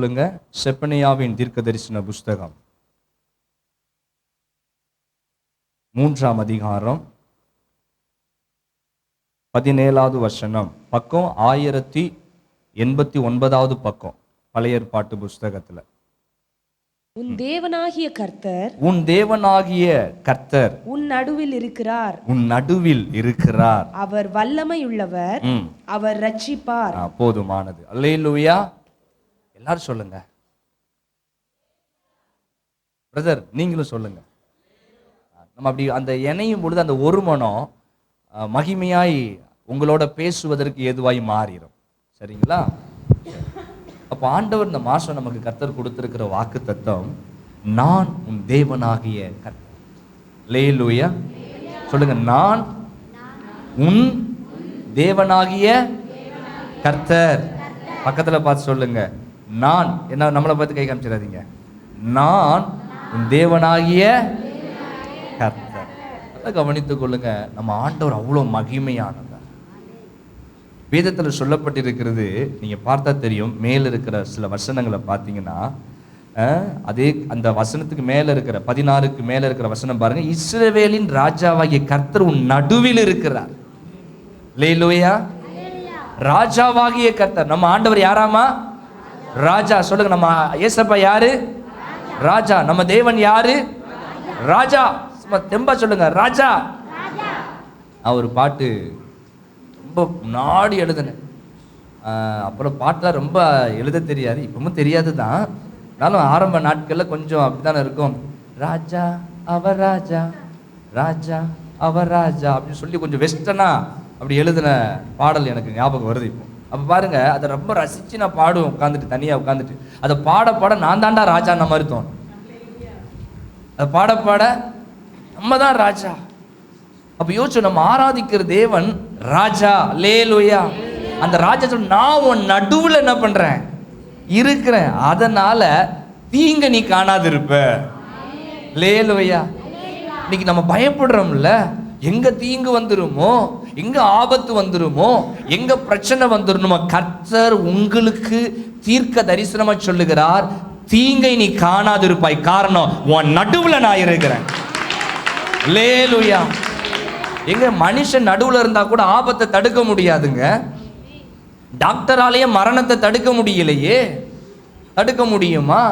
சொல்லுங்க. செப்பனியாவின் தீர்க்க தரிசன புஸ்தகம் 3ஆம் அதிகாரம் 17வது வசனம், பக்கம் 1089வது பக்கம், பழைய ஏற்பாட்டு புஸ்தகத்துல. உன் தேவனாகிய கர்த்தர் உன் நடுவில் இருக்கிறார். உன் நடுவில் இருக்கிறார். அவர் வல்லமையுள்ளவர், அவர் ரட்சிப்பார். போதுமானது. அல்லேலூயா. எல்லாரும் சொல்லுங்க. பிரதர் நீங்களும் சொல்லுங்க. நம்ம அப்படி அந்த இணையும் பொழுது அந்த ஒரு மனம் மகிமையாய் உங்களோட பேசுவதற்கு ஏதுவாய் மாறிடும். சரிங்களா? அப்போ ஆண்டவர் இந்த மாசம் நமக்கு கர்த்தர் கொடுத்திருக்கிற வாக்கு தத்தம், நான் உன் தேவனாகிய கர்த்தர். அல்லேலூயா. சொல்லுங்க, நான் உன் தேவனாகிய கர்த்தர். பக்கத்துல பார்த்து சொல்லுங்க, நான். என்ன நம்மளை பார்த்து கை காமிச்சிடாதீங்க. நான் உன் தேவனாகிய கர்த்தர். நல்லா கவனித்துக் கொள்ளுங்க. நம்ம ஆண்டவர் அவ்வளோ மகிமையானவர். வேதத்தில் சொல்லப்பட்டிருக்கிறது, நீங்க பார்த்தா தெரியும். மேல இருக்கிற சில வசனங்களை பார்த்தீங்கன்னா, அதே அந்த வசனத்துக்கு மேல இருக்கிற 16க்கு மேல இருக்கிற வசனம் பாருங்க. இஸ்ரவேலின் ராஜாவாகிய கர்த்தர் உன் நடுவில் இருக்கிறார். அல்லேலூயா. ராஜாவாகிய கர்த்தர். நம்ம ஆண்டவர் யாராமா? ராஜா. சொல்லுங்க, நம்ம ஏசப்பா யாரு? ராஜா. நம்ம தேவன் யாரு? ராஜா. தெம்பா சொல்லுங்க, ராஜா. ஒரு பாட்டு ரொம்ப முன்னாடி எழுதுனேன். அப்புறம் பாட்டெலாம் ரொம்ப எழுத தெரியாது, இப்பவும் தெரியாது தான். ஆனாலும் ஆரம்ப நாட்களில் கொஞ்சம் அப்படித்தானே இருக்கும். ராஜா அவர் ராஜா, ராஜா அவர் ராஜா அப்படின்னு சொல்லி கொஞ்சம் வெஸ்டர்னா அப்படி எழுதின பாடல் எனக்கு ஞாபகம் வருது இப்போ. அப்போ பாருங்க, அதை ரொம்ப ரசித்து நான் பாடுவேன் உட்காந்துட்டு, தனியாக உட்காந்துட்டு. அதை பாட பாட நான் தாண்டா ராஜா மாதிரி தோணும். அதை பாட பாட நம்ம தான் ராஜா. அப்போ யோசிச்சு, நம்ம ஆராதிக்கிற தேவன் ராஜா. அல்லேலூயா. அந்த ராஜா சொல்ல, நான் உன் நடுவில் என்ன பண்றேன்? இருக்கிறேன். அதனால தீங்க நீ காணாது இருப்ப. அல்லேலூயா. இன்னைக்கு நம்ம பயப்படுறோம்ல, எங்க தீங்கு வந்துருமோ, எங்க ஆபத்து வந்துருமோ, எங்க பிரச்சனை வந்துருமோ, கர்த்தர் உங்களுக்கு தீர்க்க தரிசனமா சொல்லுகிறார், தீங்கை நீ காணாது இருப்பாய். காரணம், உன் நடுவுல நான் இருக்கிறேன். அல்லேலூயா. எங்க மனுஷன் நடுவுல இருந்தா கூட ஆபத்தை தடுக்க முடியாதுங்க. டாக்டராலேயே மரணத்தை தடுக்க முடியலையே. தடுக்க முடியுமா?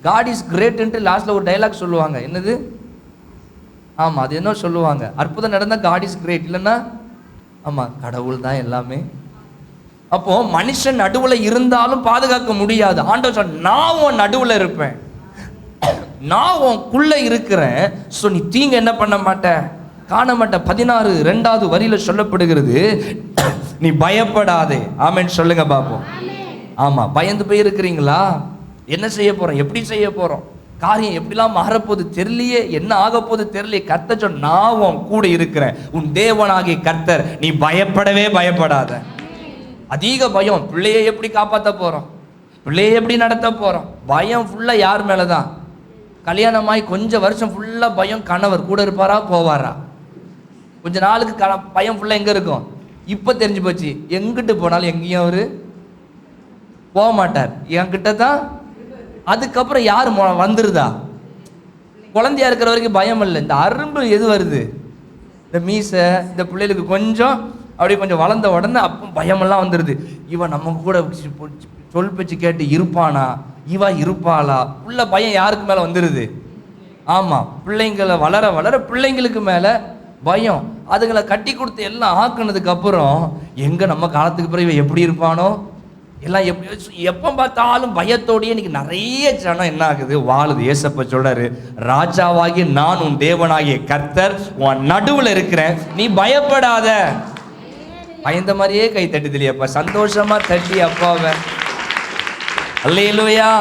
God is great. லாஸ்ட்ல ஒரு டைலாக் சொல்லுவாங்க. என்னது? ஆமா, அது என்ன சொல்லுவாங்க? அற்புதம் நடந்தா காட் இஸ் கிரேட், இல்லைன்னா ஆமா கடவுள் தான் எல்லாமே. அப்போ மனுஷன் நடுவுல இருந்தாலும் பாதுகாக்க முடியாது. ஆண்டவர் சொன்ன, நான் உன் நடுவுல இருப்பேன், நான் உன்குள்ள இருக்கிறேன். ஸோ நீ தீங்க என்ன பண்ண மாட்ட, காண மாட்ட. 16 வரியில சொல்லப்படுகிறது, நீ பயப்படாதே. ஆமென் சொல்லுங்க பாப்போம். ஆமா, பயந்து போய் இருக்கிறீங்களா? என்ன செய்ய போறோம், எப்படி செய்ய போறோம், காரியம் எப்படிலாம் மாறப்போது தெரியலையே, என்ன ஆக போது தெரியலையே. கர்த்தர் சொன்ன, நான் உன் கூட இருக்கிறேன், உன் தேவனாகிய கர்த்தர். நீ பயப்படவே பயப்படாத. அதிக பயம், பிள்ளையை எப்படி காப்பாற்ற போறோம், பிள்ளையை எப்படி நடத்த போறோம், பயம் ஃபுல்லா யார் மேலதான்? கல்யாணமாய் கொஞ்சம் வருஷம் ஃபுல்லா பயம். கணவர் கூட இருப்பாரா, போவாரா? கொஞ்ச நாளுக்கு பயம் ஃபுல்லா எங்க இருக்கும்? இப்ப தெரிஞ்சு போச்சு, எங்கிட்டு போனாலும் எங்கேயும் அவரு போக மாட்டார், என்கிட்ட தான். அதுக்கப்புறம் யாரு வந்துருதா? குழந்தையா இருக்கிற வரைக்கும் பயம் இல்லை. இந்த அரும்பு எது வருது, இந்த மீசை, இந்த பிள்ளைகளுக்கு கொஞ்சம் அப்படியே கொஞ்சம் வளர்ந்த உடனே அப்போ பயமெல்லாம் வந்துடுது. இவன் நம்ம கூட சொல் பேச்சு கேட்டு இருப்பானா, இவா இருப்பாளா, உள்ள பயம் யாருக்கு மேலே வந்துடுது? ஆமா, பிள்ளைங்களை வளர வளர பிள்ளைங்களுக்கு மேலே பயம். அதுங்களை கட்டி கொடுத்து எல்லாம் ஆக்குனதுக்கு அப்புறம் எங்க நம்ம காலத்துக்கு பிறகு இவன் எப்படி இருப்பானோ, எல்லாம் எப்படி, எப்போ பார்த்தாலும் பயத்தோடய இன்னைக்கு நிறைய ஜனம் என்ன ஆகுது, வாழுது. ஏசப்ப சொல்றாரு, ராஜாவாகிய நான் உன் தேவனாகிய கர்த்தர் உன் நடுவில் இருக்கிறேன், நீ பயப்படாத. பயந்த மாதிரியே கை தட்டுதில்லையப்பா, சந்தோஷமா தட்டி அப்பாவை. அல்லேலூயா.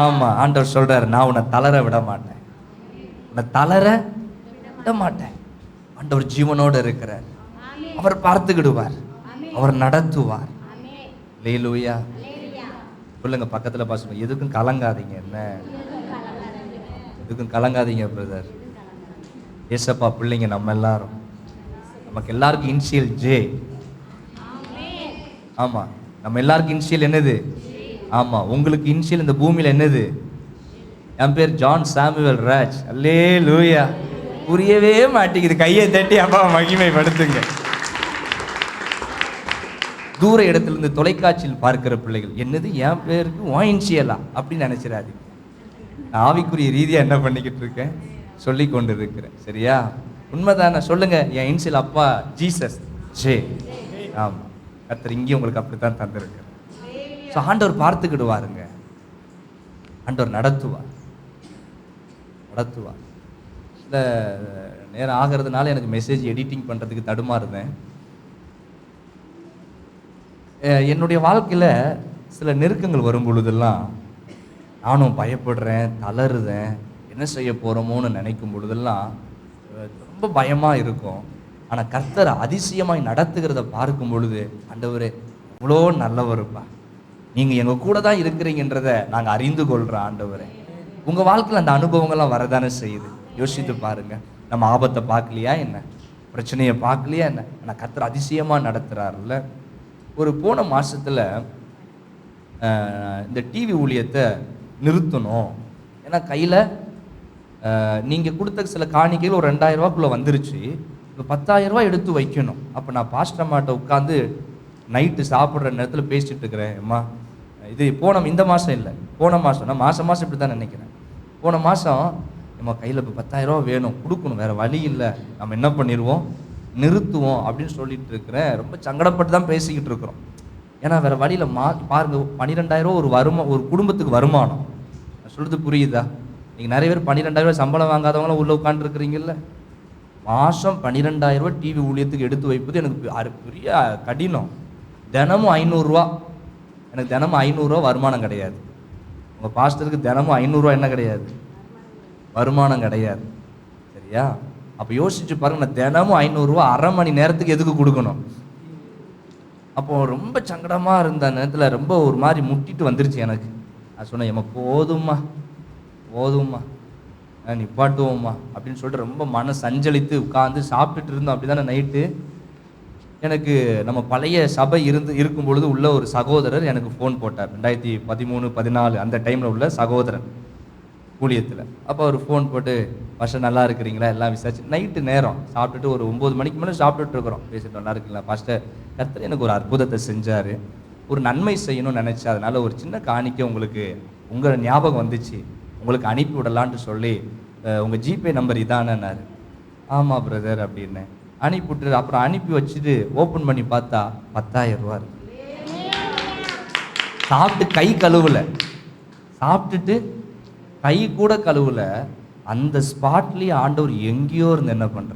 ஆமா, ஆண்டவர் சொல்றாரு, நான் உன்னை தளர விட மாட்டேன், உன்னை தளர விட மாட்டேன். ஆண்டவர் ஜீவனோடு இருக்கிறார், அவர் பார்த்துக்கிடுவார், அவர் நடத்துவார். அல்லேலூயா. சொல்லுங்க, பக்கத்துல பாசுங்க, எதுக்கும் கலங்காதீங்க. என்ன எதுக்கும் கலங்காதீங்க பிரதர். ஏசப்பா பிள்ளைங்க நம்ம எல்லாரும், நமக்கு எல்லாருக்கும் இன்சியல் ஜே. ஆமா, நம்ம எல்லாருக்கும் இன்சியல் என்னது? ஆமா, உங்களுக்கு இனிஷியல் இந்த பூமியில என்னது? என் பேர் ஜான் சாமுவேல் ராஜ். அல்லேலூயா. புரியவே மாட்டேங்குது. கையை தட்டி அப்பா மகிமைப்படுத்துங்க. தூர இடத்திலிருந்து தொலைக்காட்சியில் பார்க்கிற பிள்ளைகள், என்னது என் பேருக்கு வாயின்சியலா அப்படின்னு நினைச்சிடாது. ஆவிக்குரிய ரீதியா என்ன பண்ணிக்கிட்டு இருக்கேன்? சொல்லி கொண்டு இருக்கிறேன். சரியா? உண்மைதானே? சொல்லுங்க. என் இன்சியல் அப்பா ஜீசஸ் ஜே. ஆமா, கர்த்தர் இங்கே உங்களுக்கு அப்படித்தான் தந்திருக்கு. ஸோ ஆண்டவர் பார்த்துக்கிடுவாருங்க. ஆண்டவர் நடத்துவார். இந்த நேரம் ஆகிறதுனால எனக்கு மெசேஜ் எடிட்டிங் பண்ணுறதுக்கு தடுமாறுதேன். என்னுடைய வாழ்க்கையில் சில நெருக்கங்கள் வரும் பொழுதெல்லாம் நானும் பயப்படுறேன், தளருதேன். என்ன செய்ய போகிறோமோன்னு நினைக்கும் பொழுதெல்லாம் ரொம்ப பயமாக இருக்கும். ஆனால் கர்த்தர் அதிசயமாய் நடத்துகிறத பார்க்கும் பொழுது, ஆண்டவரே இவ்வளோ நல்லவருப்பா, நீங்கள் எங்கள் கூட தான் இருக்கிறீங்கன்றதை நாங்கள் அறிந்து கொள்கிறோம். ஆண்டவரே, உங்கள் வாழ்க்கையில் அந்த அனுபவங்கள்லாம் வரதானே செய்யுது. யோசித்து பாருங்கள். நம்ம ஆபத்தை பார்க்கலையா என்ன? பிரச்சனையை பார்க்கலையா என்ன? ஆனால் கர்த்தர் அதிசயமாக நடத்துகிறாருல்ல. ஒரு போன மாதத்தில் இந்த டிவி ஊழியத்தை நிறுத்தணும். ஏன்னா கையில் நீங்கள் கொடுத்த சில காணிக்கைகள் ஒரு 2000 ரூபாக்குள்ளே வந்துருச்சு. இப்போ 10,000 ரூபா எடுத்து வைக்கணும். அப்போ நான் பாஸ்டர் அம்மாட்ட உட்காந்து நைட்டு சாப்பிட்ற நேரத்தில் பேசிட்டு இருக்கிறேன். அம்மா, இது இந்த மாதம் இல்லை, போன மாதம். நான் மாதம் இப்படி தான் நினைக்கிறேன். போன மாதம் நம்ம கையில் இப்போ 10,000 ரூபா வேணும், கொடுக்கணும், வேறு வழி இல்லை, நம்ம என்ன பண்ணிடுவோம், நிறுத்துவோம் அப்படின்னு சொல்லிட்டு இருக்கிறேன். ரொம்ப சங்கடப்பட்டு தான் பேசிக்கிட்டு இருக்கிறோம். ஏன்னா வேறு வழியில் பாருங்க, 12,000 ரூபா ஒரு குடும்பத்துக்கு வருமானம். நான் சொல்கிறது புரியுதா? நீங்கள் நிறைய பேர் 12,000 ரூபாய் சம்பளம் வாங்காதவங்களாம் உள்ளே உட்காந்துருக்குறீங்கல்ல. மாதம் 12,000 ரூபா டிவி ஊழியத்துக்கு எடுத்து வைப்பது எனக்கு பெரிய கடினம். தினமும் 500 ரூபா. எனக்கு தினமும் 500 ரூபா வருமானம் கிடையாது. உங்கள் பாஸ்டருக்கு தினமும் 500 ரூபா என்ன கிடையாது? வருமானம் கிடையாது. சரியா? அப்போ யோசிச்சு பாருங்க, நான் தினமும் 500 ரூபா அரை மணி நேரத்துக்கு எதுக்கு கொடுக்கணும்? அப்போ ரொம்ப சங்கடமாக இருந்த நேரத்தில் ரொம்ப ஒரு மாதிரி முட்டிட்டு வந்துருச்சு எனக்கு. நான் சொன்னேன், ஏம்மா போதும்மா நிப்பாட்டுவோம்மா அப்படின்னு சொல்லிட்டு ரொம்ப மன சஞ்சலித்து உட்காந்து சாப்பிட்டுட்டு இருந்தோம். அப்படி தானே நைட்டு. எனக்கு நம்ம பழைய சபை இருக்கும் பொழுது உள்ள ஒரு சகோதரர் எனக்கு ஃபோன் போட்டார். 2013, 14 அந்த டைமில் உள்ள சகோதரன் ஊழியத்தில். அப்போ அவர் ஃபோன் போட்டு, பாஸ்டர் நல்லா இருக்கிறீங்களா, எல்லாம் விசாரிச்சு. நைட்டு நேரம் சாப்பிட்டுட்டு ஒரு 9 மணிக்கு மேலே சாப்பிட்டுட்டு இருக்கிறோம். பேசிட்டு நல்லா இருக்குங்களா பாஸ்டர், கர்த்தர் எனக்கு ஒரு அற்புதத்தை செஞ்சார், ஒரு நன்மை செய்யணும்னு நினச்சா, அதனால் ஒரு சின்ன காணிக்கை உங்களுக்கு உங்கள் ஞாபகம் வந்துச்சு, உங்களுக்கு அனுப்பி விடலான்ட்டு சொல்லி, உங்கள் ஜிபே நம்பர் இதானேன்னாரு. ஆமாம் பிரதர் அப்படின்னு அனுப்பிவிட்டு, அப்புறம் அனுப்பி வச்சுட்டு ஓப்பன் பண்ணி பார்த்தா 10,000 ரூபா இருக்கு. சாப்பிட்டு கை கழுவல, சாப்பிட்டுட்டு கை கூட கழுவல, அந்த ஸ்பாட்லேயே ஆண்டவர் எங்கேயோ இருந்து என்ன பண்ற.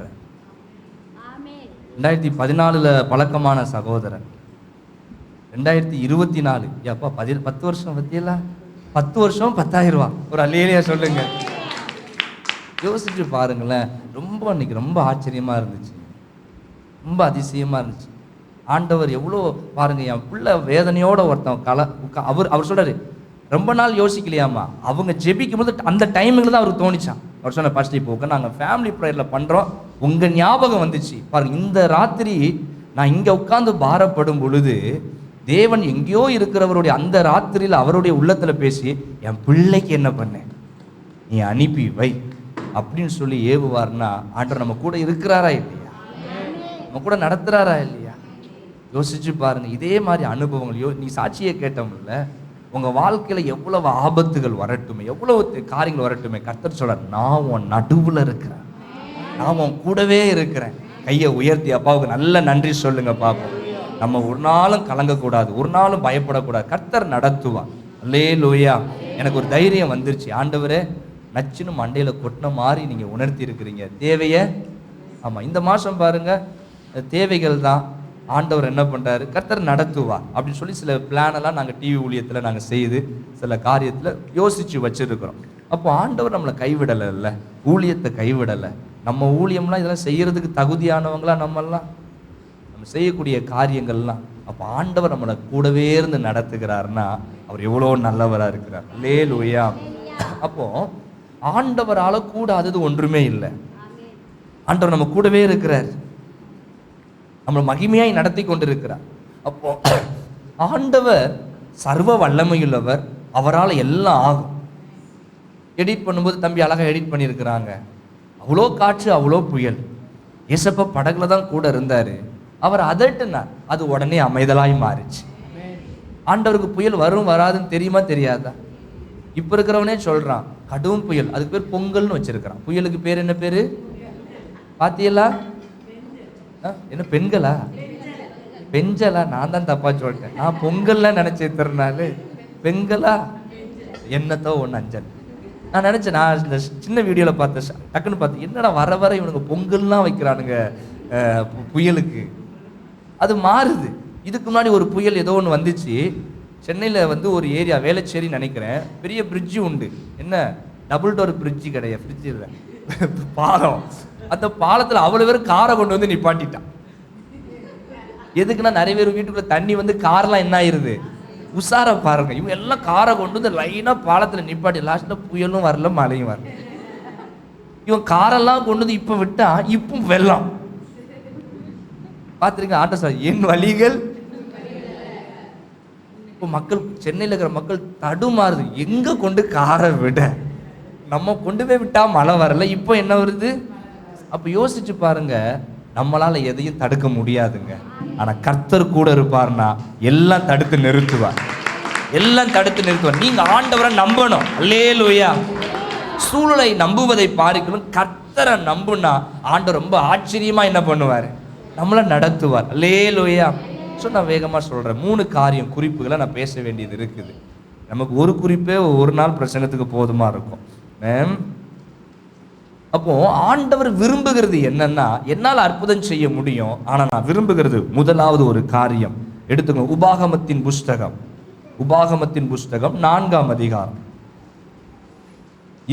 2014 பழக்கமான சகோதரன், 2024 எப்பா 10 வருஷம் பத்தியெல்லாம் 10 வருஷம் 10,000 ரூபா. ஒரு அல்லேலியா சொல்லுங்க. யோசிச்சு பாருங்களேன். இன்னைக்கு ரொம்ப ஆச்சரியமா இருந்துச்சு, ரொம்ப அதிசயமா இருந்துச்சு. ஆண்டவர் எவ்வளோ பாருங்க. என் பிள்ளை வேதனையோட ஒருத்தன் அவர் சொல்றாரு, ரொம்ப நாள் யோசிக்கலையாமா, அவங்க ஜெபிக்கும் போது அந்த டைமிங்கில் தான் அவருக்கு தோணிச்சான். அவர் சொன்ன, ஃபர்ஸ்ட் இப்போ நாங்கள் ஃபேமிலி ப்ரேயரில் பண்ணுறோம், உங்கள் ஞாபகம் வந்துச்சு பாருங்க. இந்த ராத்திரி நான் இங்கே உட்காந்து பாரப்படும் பொழுது தேவன் எங்கேயோ இருக்கிறவருடைய அந்த ராத்திரியில் அவருடைய உள்ளத்தில் பேசி, என் பிள்ளைக்கு என்ன பண்ணேன், நீ அனுப்பி வை அப்படின்னு சொல்லி ஏவுவார்னா, ஆண்டவர் நம்ம கூட இருக்கிறாரா இல்லையா? நம்ம கூட நடத்துகிறாரா இல்லையா? யோசிச்சு பாருங்க. இதே மாதிரி அனுபவங்கள் நீ சாட்சியை கேட்டோம்ல, உங்கள் வாழ்க்கையில் எவ்வளவு ஆபத்துகள் வரட்டுமே, எவ்வளவு காரியங்கள் வரட்டுமே, கர்த்தர் சொல்றார், நான் உன் நடுவில் இருக்கிறேன், நான் உன் கூடவே இருக்கிறேன். கையை உயர்த்தி அப்பாவுக்கு நல்ல நன்றி சொல்லுங்க பார்ப்போம். நம்ம ஒரு நாளும் கலங்கக்கூடாது, ஒரு நாளும் பயப்படக்கூடாது. கர்த்தர் நடத்துவார். அல்லேலூயா. எனக்கு ஒரு தைரியம் வந்துருச்சு. ஆண்டவரே, நச்சுன்னு மண்டையில் கொட்டின மாதிரி நீங்கள் உணர்த்தி இருக்கிறீங்க தேவையை. ஆமாம், இந்த மாதம் பாருங்க, தேவைகள் தான். ஆண்டவர் என்ன பண்ணுறாரு, கர்த்தர் நடத்துவார் அப்படின்னு சொல்லி சில பிளானெல்லாம் நாங்கள் டிவி ஊழியத்தில் நாங்கள் செய்து சில காரியத்தில் யோசித்து வச்சுருக்கிறோம். அப்போ ஆண்டவர் நம்மளை கைவிடலை, இல்லை ஊழியத்தை கைவிடலை. நம்ம ஊழியம்லாம் இதெல்லாம் செய்கிறதுக்கு தகுதியானவங்களா நம்மெல்லாம், நம்ம செய்யக்கூடிய காரியங்கள்லாம். அப்போ ஆண்டவர் நம்மளை கூடவே இருந்து நடத்துகிறாருன்னா அவர் எவ்வளோ நல்லவராக இருக்கிறார். அல்லேலூயா. அப்போ ஆண்டவரால் கூடாதது ஒன்றுமே இல்லை. ஆண்டவர் நம்ம கூடவே இருக்கிறார், நம்மளை மகிமையாய் நடத்தி கொண்டிருக்கிறார். அப்போ ஆண்டவர் சர்வ வல்லமையுள்ளவர், அவரால் எல்லாம் ஆகும். எடிட் பண்ணும்போது தம்பி அழகாக எடிட் பண்ணியிருக்கிறாங்க. அவ்வளோ காற்று, அவ்வளோ புயல். ஏசப்பா படகுல தான் கூட இருந்தார். அவர் அதட்டுனார், அது உடனே அமைதலாய் மாறிச்சு. ஆண்டவருக்கு புயல் வரும் வராதுன்னு தெரியுமா தெரியாதா? இப்போ இருக்கிறவனே சொல்கிறான் கடும் புயல், அதுக்கு பேர் பொங்கல்னு வச்சிருக்கிறான். புயலுக்கு பேர் என்ன பேர் பாத்தியலா? என்ன பெண்களா? பெஞ்சலா? நான் தான் தப்பா சொல்லிட்டேன். நான் பொங்கல்லாம் நினைச்சேன் திருநாள். பெண்களா? என்னத்தோ ஒன்று அஞ்சல். நான் நினச்சேன், நான் இந்த சின்ன வீடியோவில் பார்த்தேன், டக்குன்னு பார்த்தேன், என்னடா வர வர இவனுங்க பொங்கல்லாம் வைக்கிறானுங்க புயலுக்கு. அது மாறுது. இதுக்கு முன்னாடி ஒரு புயல் ஏதோ ஒன்று வந்துச்சு. சென்னையில் வந்து ஒரு ஏரியா, வேளச்சேரின்னு நினைக்கிறேன், பெரிய பிரிட்ஜு உண்டு. என்ன டபுள் டோர் பிரிட்ஜு கிடையாது, பிரிட்ஜு இல்லை, பாலம். அந்த பாலத்தில் அவ்வளோ பேர் காரை கொண்டு வந்து நிப்பாட்டிட்டான். எதுக்குன்னா நிறைய பேர் வீட்டுக்குள்ள தண்ணி வந்து காரெல்லாம் என்ன ஆயிருது, உஷார பாருங்க. இவங்க எல்லாம் காரை கொண்டு வந்து லைனாக பாலத்தில் நிப்பாட்டி, லாஸ்ட்டில் புயலும் வரல மழையும் வரல. இவன் காரெல்லாம் கொண்டு வந்து இப்போ விட்டா இப்போ வெள்ளம். பார்த்துருக்கேன் ஆட்டோ சார், என் வழிகள். இப்போ மக்கள், சென்னையில் இருக்கிற மக்கள் தடுமாறுது, எங்கே கொண்டு காரை விட, நம்ம கொண்டு போய் விட்டா மழை வரல, இப்போ என்ன வருது. அப்போ யோசிச்சு பாருங்க, நம்மளால எதையும் தடுக்க முடியாதுங்க. ஆனா கர்த்தர் கூட இருப்பார்னா எல்லாம் தடுத்து நிறுத்துவார், எல்லாம் தடுத்து நிறுத்துவார். நீங்க ஆண்டவரை நம்பணும். அல்லேலூயா. சூழலை நம்புவதை பார்க்கணும், கர்த்தரை நம்புனா ஆண்டவர் ரொம்ப ஆச்சரியமா என்ன பண்ணுவார், நம்மளை நடத்துவார். அல்லேலூயா. ஸோ நான் வேகமாக சொல்கிறேன், 3 காரியம் குறிப்புகளை நான் பேச வேண்டியது இருக்குது. நமக்கு ஒரு குறிப்பே ஒரு நாள் பிரசங்கத்துக்கு போதுமா இருக்கும். அப்போ ஆண்டவர் விரும்புகிறது என்னன்னா, என்னால் அற்புதம் செய்ய முடியும், ஆனால் நான் விரும்புகிறது முதலாவது ஒரு காரியம் எடுத்துக்கோங்க. உபாகமத்தின் புஸ்தகம், உபாகமத்தின் புஸ்தகம் 4ஆம் அதிகாரம்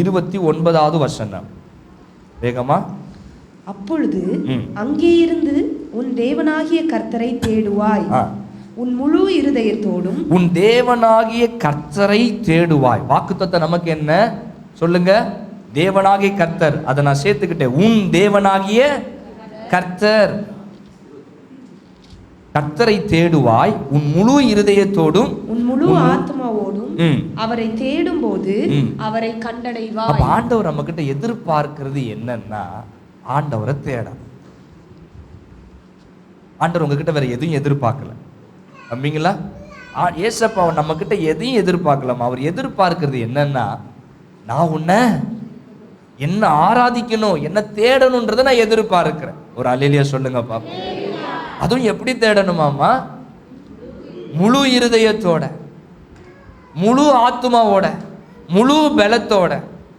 29வது வசனம். வேகமா. அப்பொழுது அங்கே இருந்து உன் தேவனாகிய கர்த்தரை தேடுவாய், உன் முழு இருதயத்தோடும். உன் தேவனாகிய கர்த்தரை தேடுவாய். வாக்குத்தத்தம் நமக்கு என்ன சொல்லுங்க? தேவனாகிய கர்த்தர். அதை நான் சேர்த்துக்கிட்டேன். உன் தேவனாகிய கர்த்தர், கர்த்தரை தேடுவாய் உன் முழு இருதயத்தோடும் உன் முழு ஆத்மாவோடும் அவரை தேடும் போது அவரை கண்டடைவாய். ஆண்டவர் நம்ம கிட்ட எதிர்பார்க்கிறது என்னன்னா, ஆண்டவரை தேட. ஆண்டவர் உங்ககிட்ட வேற எதையும் எதிர்பார்க்கல, நம்பிங்களா? ஏசப்பா நம்ம கிட்ட எதையும் எதிர்பார்க்கலாம். அவர் எதிர்பார்க்கிறது என்னன்னா, நான் உன்னை என்ன ஆராதிக்கணும், என்ன தேடணுன்றதை நான் எதிர்பார்க்கிறேன். ஒரு அல்லேலூயா சொல்லுங்க பாப்பா. அதுவும் எப்படி தேடணுமாமா? முழு இருதயத்தோட, முழு ஆத்மாவோட, முழு பலத்தோட.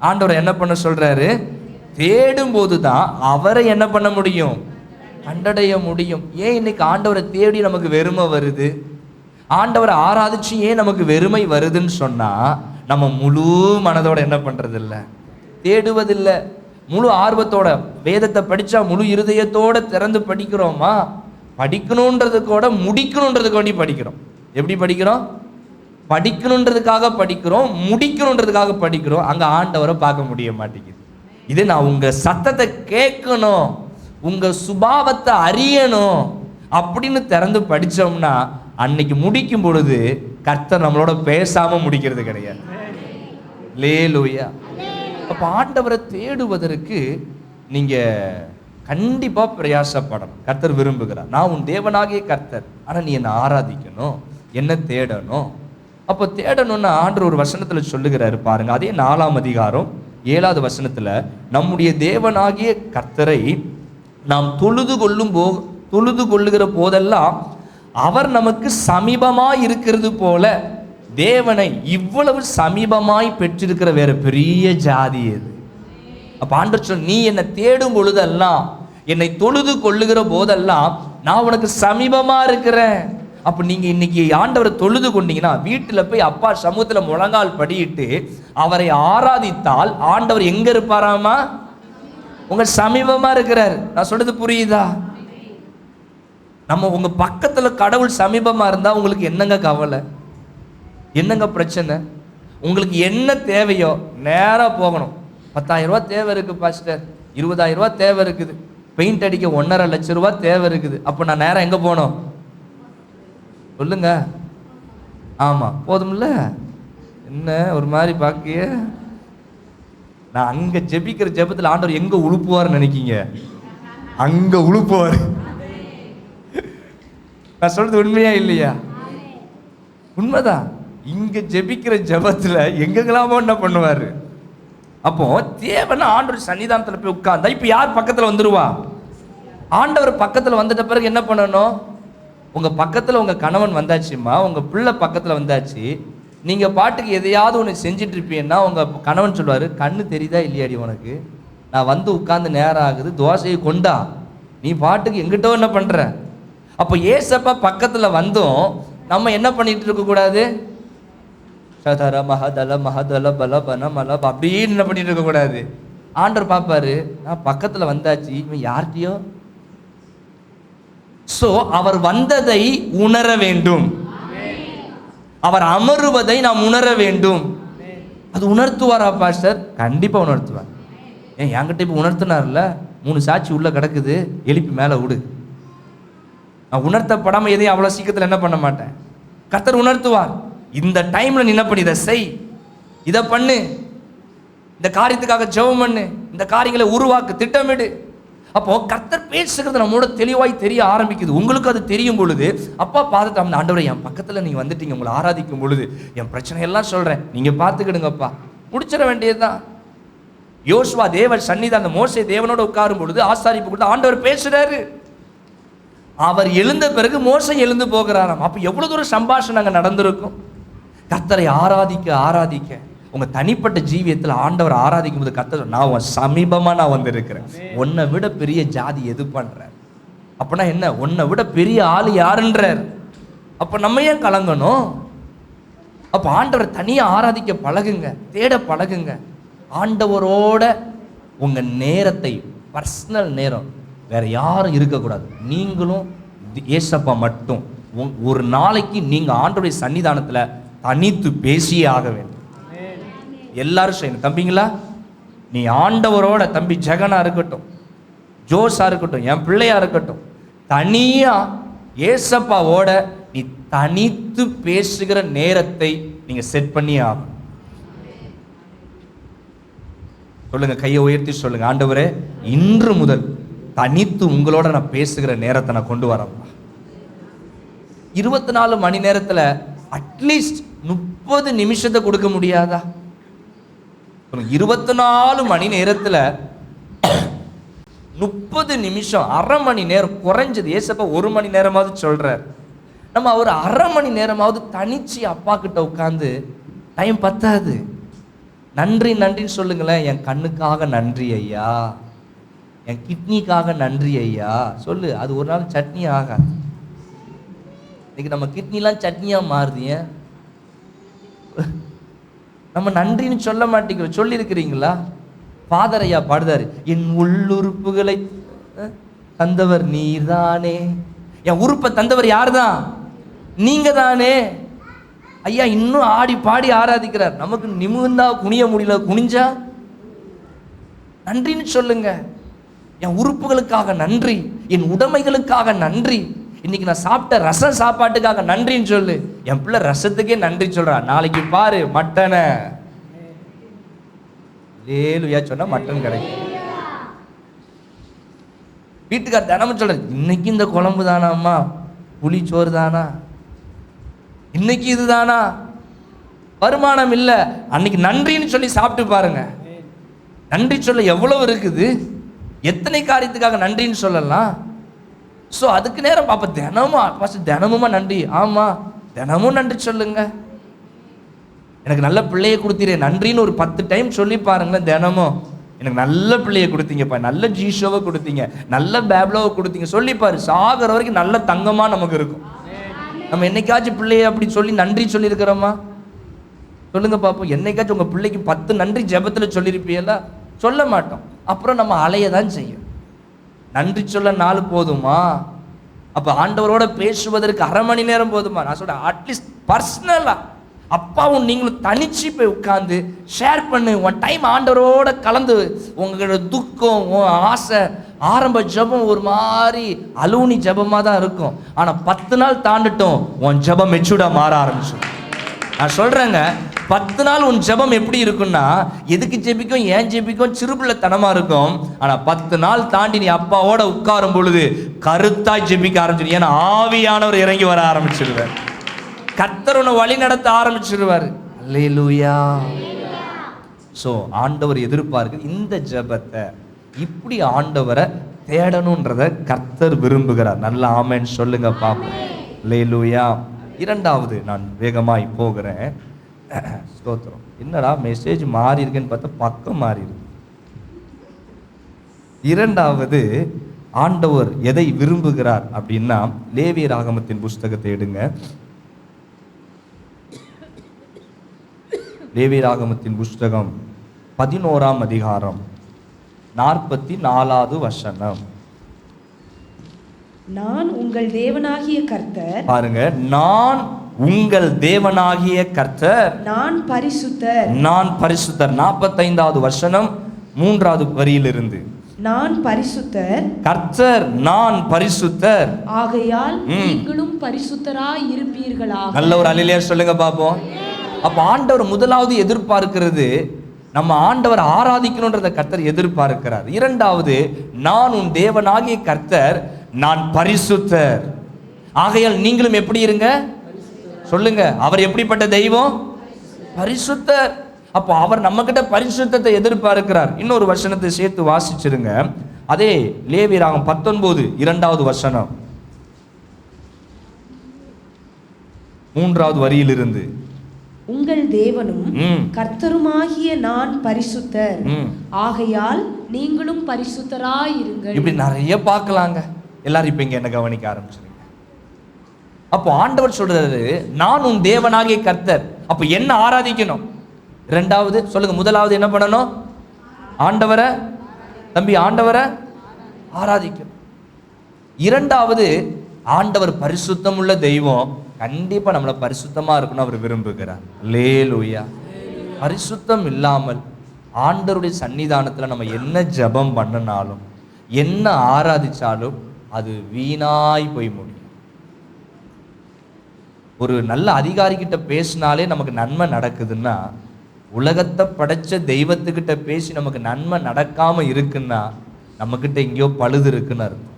ஆண்டவர் என்ன பண்ண சொல்றாரு? தேடும் போதுதான் அவரை என்ன பண்ண முடியும், கண்டடைய முடியும். ஏன் இன்னைக்கு ஆண்டவரை தேடி நமக்கு வெறுமை வருது? ஆண்டவரை ஆராதிச்சு ஏன் நமக்கு வெறுமை வருதுன்னு சொன்னா, நம்ம முழு மனதோட என்ன பண்றது இல்லை, தேடுவதில்லை. முழு ஆர்வத்தோட வேதத்தை படிச்சா முழு இருதயத்தோட திறந்து படிக்கிறோமா? படிக்கணுன்றதுக்கோட முடிக்கணுன்றதுக்கு வேண்டி படிக்கிறோம். எப்படி படிக்கிறோம்? படிக்கணுன்றதுக்காக படிக்கிறோம், முடிக்கணுன்றதுக்காக படிக்கிறோம். அங்க ஆண்டவரை பார்க்க முடிய மாட்டேங்குது. இது நான் உங்க சத்தத்தை கேட்கணும், உங்க சுபாவத்தை அறியணும் அப்படின்னு திறந்து படிச்சோம்னா, அன்னைக்கு முடிக்கும் பொழுது கர்த்தர் நம்மளோட பேசாம முடிக்கிறது கிடையாது. அல்லேலூயா. அப்ப ஆண்டவரை தேடுவதற்கு நீங்க கண்டிப்பா பிரயாசப்படணும். கர்த்தர் விரும்புகிறார். நான் உன் தேவனாகிய கர்த்தர், ஆனா நீ என்னை ஆராதிக்கணும், என்ன தேடணும். அப்போ தேடணும்னு ஆண்டவர் ஒரு வசனத்துல சொல்லுகிறாரு பாருங்க. அதே 4ஆம் அதிகாரம் 7வது வசனத்துல, நம்முடைய தேவனாகிய கர்த்தரை நாம் தொழுது கொள்ளுகிற போதெல்லாம் அவர் நமக்கு சமீபமாய் இருக்கிறது போல, தேவனை இவ்வளவு சமீபமாய் பெற்றிருக்கிற வேற பெரிய ஜாதி எது? அப்ப ஆண்டவர் சொல், நீ என்னை தேடும் பொழுதெல்லாம், என்னை தொழுது கொள்ளுகிற போதெல்லாம் நான் உனக்கு சமீபமா இருக்கிறேன். அப்ப நீங்க இன்னைக்கு ஆண்டவரை தொழுது கொண்டீங்கன்னா, வீட்டுல போய் அப்பா சமூகத்துல முழங்கால் படியிட்டு அவரை ஆராதித்தால் ஆண்டவர் எங்க இருப்பாராமா? உங்க சமீபமா இருக்கிறார். நான் சொல்றது புரியுதா? நம்ம உங்க பக்கத்துல கடவுள் சமீபமா இருந்தா உங்களுக்கு என்னங்க கவலை, என்னங்க பிரச்சனை? உங்களுக்கு என்ன தேவையோ நேரா போகணும். 10,000 ரூபாய் தேவை இருக்கு பாஸ்டர், 20,000 ரூபாய் தேவை இருக்குது, பெயிண்ட் அடிக்க 1.5 லட்சம் ரூபாய் தேவை இருக்குது. அப்போ நான் நேரம் எங்க போகணும் சொல்லுங்க? ஆமா, போதும்ல. என்ன ஒரு மாதிரி பாக்கிய? நான் அங்க ஜெபிக்கிற ஜெபத்துல ஆண்டவர் எங்க உழுப்புவார்னு நினைக்கீங்க? அங்க உழுப்புவார். நான் சொல்றது உண்மையா இல்லையா? உண்மைதான். இங்க ஜெபிக்கிற ஜெபத்துல எங்கெல்லாமோ என்ன பண்ணுவாரு. அப்போ தேவனா ஆண்டவர் சன்னிதானத்துல போய் உட்கார்ந்தா இப்ப யார் பக்கத்துல வந்துருவா? ஆண்டவர் பக்கத்துல வந்துட்ட பிறகு என்ன பண்ணணும்? உங்க பக்கத்துல உங்க கணவன் வந்தாச்சுமா, உங்க பிள்ளை பக்கத்துல வந்தாச்சு, நீங்க பாட்டுக்கு எதையாவது ஒன்று செஞ்சுட்டு இருப்பீங்கன்னா உங்க கணவன் சொல்லுவாரு, கண்ணு தெரியுதா இல்லையாடி உனக்கு? நான் வந்து உட்கார்ந்து நேரம் ஆகுது, தோசையை கொண்டா, நீ பாட்டுக்கு எங்கிட்டோ என்ன பண்ற? அப்போ ஏசப்பா பக்கத்துல வந்தும் நம்ம என்ன பண்ணிட்டு இருக்க கூடாது? சதர மஹதல மஹதல பல பன மல அப்படின்னு என்ன பண்ணிட்டு இருக்க கூடாது. ஆண்டவர் பார்ப்பாரு, நான் பக்கத்துல வந்தாச்சு, இவன் யார்கிட்டயோ. சோ அவர் வந்ததை உணர வேண்டும், அவர் அமருவதை நாம் உணர வேண்டும். அது உணர்த்துவாரா பாஸ்டர்? கண்டிப்பா உணர்த்துவார். ஏன் என்கிட்ட இப்ப உணர்த்தினார்ல, 3 சாட்சி உள்ள கிடக்குது, எழுப்பி மேல விடு. நான் உணர்த்தப்படாம எதையும் அவ்வளவு சீக்கிரத்தில் என்ன பண்ண மாட்டேன். கர்த்தர் உணர்த்துவார். இந்த டைம்ல நீ என்ன பண்ணி இதை செய், இதை பண்ணு, இந்த காரியத்துக்காக ஜெபம் பண்ணு, இந்த காரியங்களை உருவாக்கு, திட்டமிடு. அப்போ கர்த்தர் பேசுகிறது நம்மோட தெளிவாய் தெரிய ஆரம்பிக்குது. உங்களுக்கு அது தெரியும் பொழுது அப்பா பார்த்துட்டு அந்த ஆண்டவரை என் பக்கத்துல நீங்க வந்துட்டீங்க, உங்களை ஆராதிக்கும் பொழுது என் பிரச்சனை எல்லாம் சொல்றேன், நீங்க பார்த்துக்கிடுங்கப்பா, முடிச்சிட வேண்டியதுதான். யோசுவா தேவன் சன்னிதான மோசே தேவனோட உட்காரும் பொழுது ஆசாரிப்பு கூட ஆண்டவர் பேசுறாரு. அவர் எழுந்த பிறகு மோசே எழுந்து போகிறாராம். அப்ப எவ்வளவு தூரம் சம்பாஷணை அங்க நடந்திருக்கும். கர்த்தரை ஆராதிக்க ஆராதிக்க உங்க தனிப்பட்ட ஜீவியத்தில் ஆண்டவர் ஆராதிக்கும் போது கர்த்தர், நான் உன் சமீபமா நான் வந்திருக்கிறேன், உன்னை விட பெரிய ஜாதி எது பண்ற? அப்படின்னா என்ன? உன்னை விட பெரிய ஆள் யாருன்றார். அப்ப நம்ம ஏன் கலங்கணும்? அப்ப ஆண்டவர் தனியா ஆராதிக்க பழகுங்க, தேட பழகுங்க. ஆண்டவரோட உங்க நேரத்தை, பர்சனல் நேரம் வேற யாரும் இருக்கக்கூடாது. நீங்களும் ஏசப்பா மட்டும் ஒரு நாளைக்கு நீங்க ஆண்டவருடைய சன்னிதானத்துல தனித்து பேசியே ஆக வேண்டும். எல்லாரும் செய்யணும். தம்பிங்களா, நீ ஆண்டவரோட, தம்பி ஜெகனா இருக்கட்டும், ஜோஸா இருக்கட்டும், என் பிள்ளையா இருக்கட்டும், தனியா ஏசப்பாவோட நீ தனித்து பேசுகிற நேரத்தை நீங்க செட் பண்ணி ஆகும். சொல்லுங்க, கையை உயர்த்தி சொல்லுங்க, ஆண்டவரே இன்று முதல் தனித்து உங்களோட நான் பேசுகிற நேரத்தை நான் கொண்டு வரேன். 24 மணி நேரத்துல அட்லீஸ்ட் 30 நிமிஷத்தை கொடுக்க முடியாதா? 24 மணி நேரத்துல 30 நிமிஷம், அரை மணி நேரம் குறைஞ்சது. ஏசப்பா 1 மணி நேரமாவது சொல்றார். நம்ம ஒரு அரை மணி நேரமாவது தனிச்சு அப்பா கிட்ட உட்கார்ந்து, டைம் பத்தாது, நன்றி நன்றின்னு சொல்லுங்களேன். என் கண்ணுக்காக நன்றி ஐயா, என் கிட்னிக்காக நன்றி ஐயா சொல்லு. அது ஒரு நாள் சட்னி ஆகாது. இன்னைக்கு நம்ம கிட்னிலாம் சட்னியா மாறுது. ஏன் நம்ம நன்றின்னு சொல்ல மாட்டேங்கிறோம்? சொல்லி இருக்கிறீங்களா? ஃபாதர் ஐயா பாடுதாரு, என் உள்ளுறுப்புகளை தந்தவர் நீர்தானே. என் உறுப்பை தந்தவர் யார் தான்? நீங்க தானே ஐயா. இன்னும் ஆடி பாடி ஆராதிக்கிறார். நமக்கு நிமிர்ந்தா குனிய முடியல, குனிஞ்சா நன்றின்னு சொல்லுங்க. என் உறுப்புகளுக்காக நன்றி, என் உடைமைகளுக்காக நன்றி. இன்னைக்கு நான் சாப்பிட்ட ரசம் சாப்பாட்டுக்காக நன்றின்னு சொல்லு. என் பிள்ளை ரசத்துக்கே நன்றி சொல்றா. நாளைக்கு பாரு மட்டனை லேலுயா சொன்னா மட்டன் கிடைக்கும். வீட்டுக்கார் தினமும் சொல்ற, இன்னைக்கு இந்த குழம்பு தானா அம்மா, புளி சோறு தானா, இன்னைக்கு இதுதானா, வருமானம் இல்ல, அன்னைக்கு நன்றின்னு சொல்லி சாப்பிட்டு பாருங்க. நன்றி சொல்ல எவ்வளவு இருக்குது, எத்தனை காரியத்துக்காக நன்றின்னு சொல்லலாம். ஸோ அதுக்கு நேரம் அப்போ தினமுமா நன்றி. ஆமாம், தினமும் நன்றி சொல்லுங்க. எனக்கு நல்ல பிள்ளையை கொடுத்தீரே நன்றின்னு ஒரு 10 டைம் சொல்லி பாருங்களேன். தினமும் எனக்கு நல்ல பிள்ளையை கொடுத்தீங்கப்பா, நல்ல ஜீஷோவை கொடுத்தீங்க, நல்ல பேப்லோவை கொடுத்தீங்க சொல்லிப்பாரு. சாகிற வரைக்கும் நல்ல தங்கமாக நமக்கு இருக்கும். நம்ம என்னைக்காச்சும் பிள்ளையை அப்படி சொல்லி நன்றி சொல்லியிருக்கிறோமா? சொல்லுங்க பார்ப்போம். என்னைக்காச்சும் உங்கள் பிள்ளைக்கு 10 நன்றி ஜெபத்தில் சொல்லியிருப்பீங்களா? சொல்ல மாட்டோம். அப்புறம் நம்ம அலைய தான் செய்யும். நன்றி சொல்ல நாள் போதுமா? அப்போ ஆண்டவரோட பேசுவதற்கு அரை மணி நேரம் போதுமா? நான் சொல்றேன், அட்லீஸ்ட் பர்சனலா அப்பாவும் நீங்களும் தனிச்சு போய் உட்கார்ந்து ஷேர் பண்ணு. உன் டைம் ஆண்டவரோட கலந்து, உங்களோட துக்கம், உன் ஆசை. ஆரம்ப ஜபம் ஒரு மாதிரி அலூனி ஜபமாக தான் இருக்கும். ஆனால் 10 நாள் தாண்டிட்டோம், உன் ஜபம் மெச்சூர்டா மாற ஆரம்பிச்சு. நான் சொல்றேங்க, 10 நாள் உன் ஜெபம் எப்படி இருக்கும்னா, எதுக்கு ஜெபிக்கும், ஏன் ஜெபிக்கும், சிறுபிள்ளைத்தனமா இருக்கும். ஆனா 10 நாள் தாண்டி நீ அப்பாவோட உட்காரும் பொழுது கருத்தாய் ஜெபிக்க ஆரம்பிச்சிரு. ஏன்னா ஆவியானவர் இறங்கி வர ஆரம்பிச்சிருவார். கர்த்தர் உன்னை வழி நடத்த ஆரம்பிச்சிருவார். அல்லேலூயா. ஸோ ஆண்டவர் எதிர்பார்க்கு இந்த ஜெபத்தை, இப்படி ஆண்டவரை தேடணுன்றத கர்த்தர் விரும்புகிறார். நல்ல ஆமென் சொல்லுங்க பாப்போம். அல்லேலூயா. இரண்டாவது, நான் வேகமாய் போகிறேன். ஸ்தோத்திரம். என்னடா மெசேஜ் மாறி இருக்குன்னு பார்த்தா பக்கம் மாறி இருக்கு. இரண்டாவது, ஆண்டவர் எதை விரும்புகிறார் அப்படின்னா, லேவியராகமத்தின் புஸ்தகத்தை எடுங்க. லேவியராகமத்தின் புஸ்தகம் 11ஆம் அதிகாரம் 44வது வசனம். நான் உங்கள் தேவனாகிய கர்த்தர். பாருங்க, நான் உங்கள் தேவனாகிய கர்த்தர், நான் பரிசுத்தர். நான் பரிசுத்தர். 45வது வசனம் 3வது வரியிலிருந்து. நான் பரிசுத்தர், கர்த்தர் நான் பரிசுத்தர், ஆகையால் நீங்களும் பரிசுத்தராய் இருப்பீர்களாக. நல்ல ஒரு அல்லேலூயா சொல்லுங்க பாப்போம். அப்ப ஆண்டவர் முதலாவது எதிர்பார்க்கிறது, நம்ம ஆண்டவர் ஆராதிக்கணும்ன்றத கர்த்தர் எதிர்பார்க்கிறார். இரண்டாவது, நான் உன் தேவனாகிய கர்த்தர், நான் பரிசுத்தர், ஆகையால் நீங்களும் எப்படி இருங்க சொல்லுங்க. அவர் எப்படிப்பட்ட தெய்வம்? பரிசுத்தர். அப்போ அவர் நம்ம கிட்ட பரிசுத்தத்தை எதிர்பார்க்கிறார். இன்னொரு வசனத்தை சேர்த்து வாசிச்சிருங்க. அதே லேவியராகமம் 19 2வது வசனம் 3வது வரியிலிருந்து. உங்கள் தேவனும் கர்த்தருமாகிய நான் பரிசுத்தர், ஆகையால் நீங்களும் பரிசுத்தராய் இருங்கள். இப்படி நிறைய பார்க்கலாங்க. எல்லாரும் இப்ப இங்க என்ன கவனிக்க ஆரம்பிச்சிருங்க. அப்போ ஆண்டவர் சொல்றாரு, நான் உன் தேவனாகிய கர்த்தர். அப்ப என்ன ஆராதிக்கணும்? இரண்டாவது சொல்லுங்க. முதலாவது என்ன பண்ணணும்? ஆண்டவரை, தம்பி ஆண்டவரை ஆராதிக்கணும். இரண்டாவது, ஆண்டவர் பரிசுத்தம் உள்ள தெய்வம். கண்டிப்பா நம்மள பரிசுத்தமா இருக்கணும் அவர் விரும்புகிறார். அல்லேலூயா. பரிசுத்தம் இல்லாமல் ஆண்டவருடைய சன்னிதானத்துல நம்ம என்ன ஜெபம் பண்ணினாலும், என்ன ஆராதிச்சாலும் அது வீணாய் போய் முடியும். ஒரு நல்ல அதிகாரி கிட்ட பேசினாலே நமக்கு நன்மை நடக்குதுன்னா, உலகத்தை படைச்ச தெய்வத்துக்கிட்ட பேசி நமக்கு நன்மை நடக்காம இருக்குன்னா, நம்ம கிட்ட எங்கேயோ பழுது இருக்குன்னு அர்த்தம்.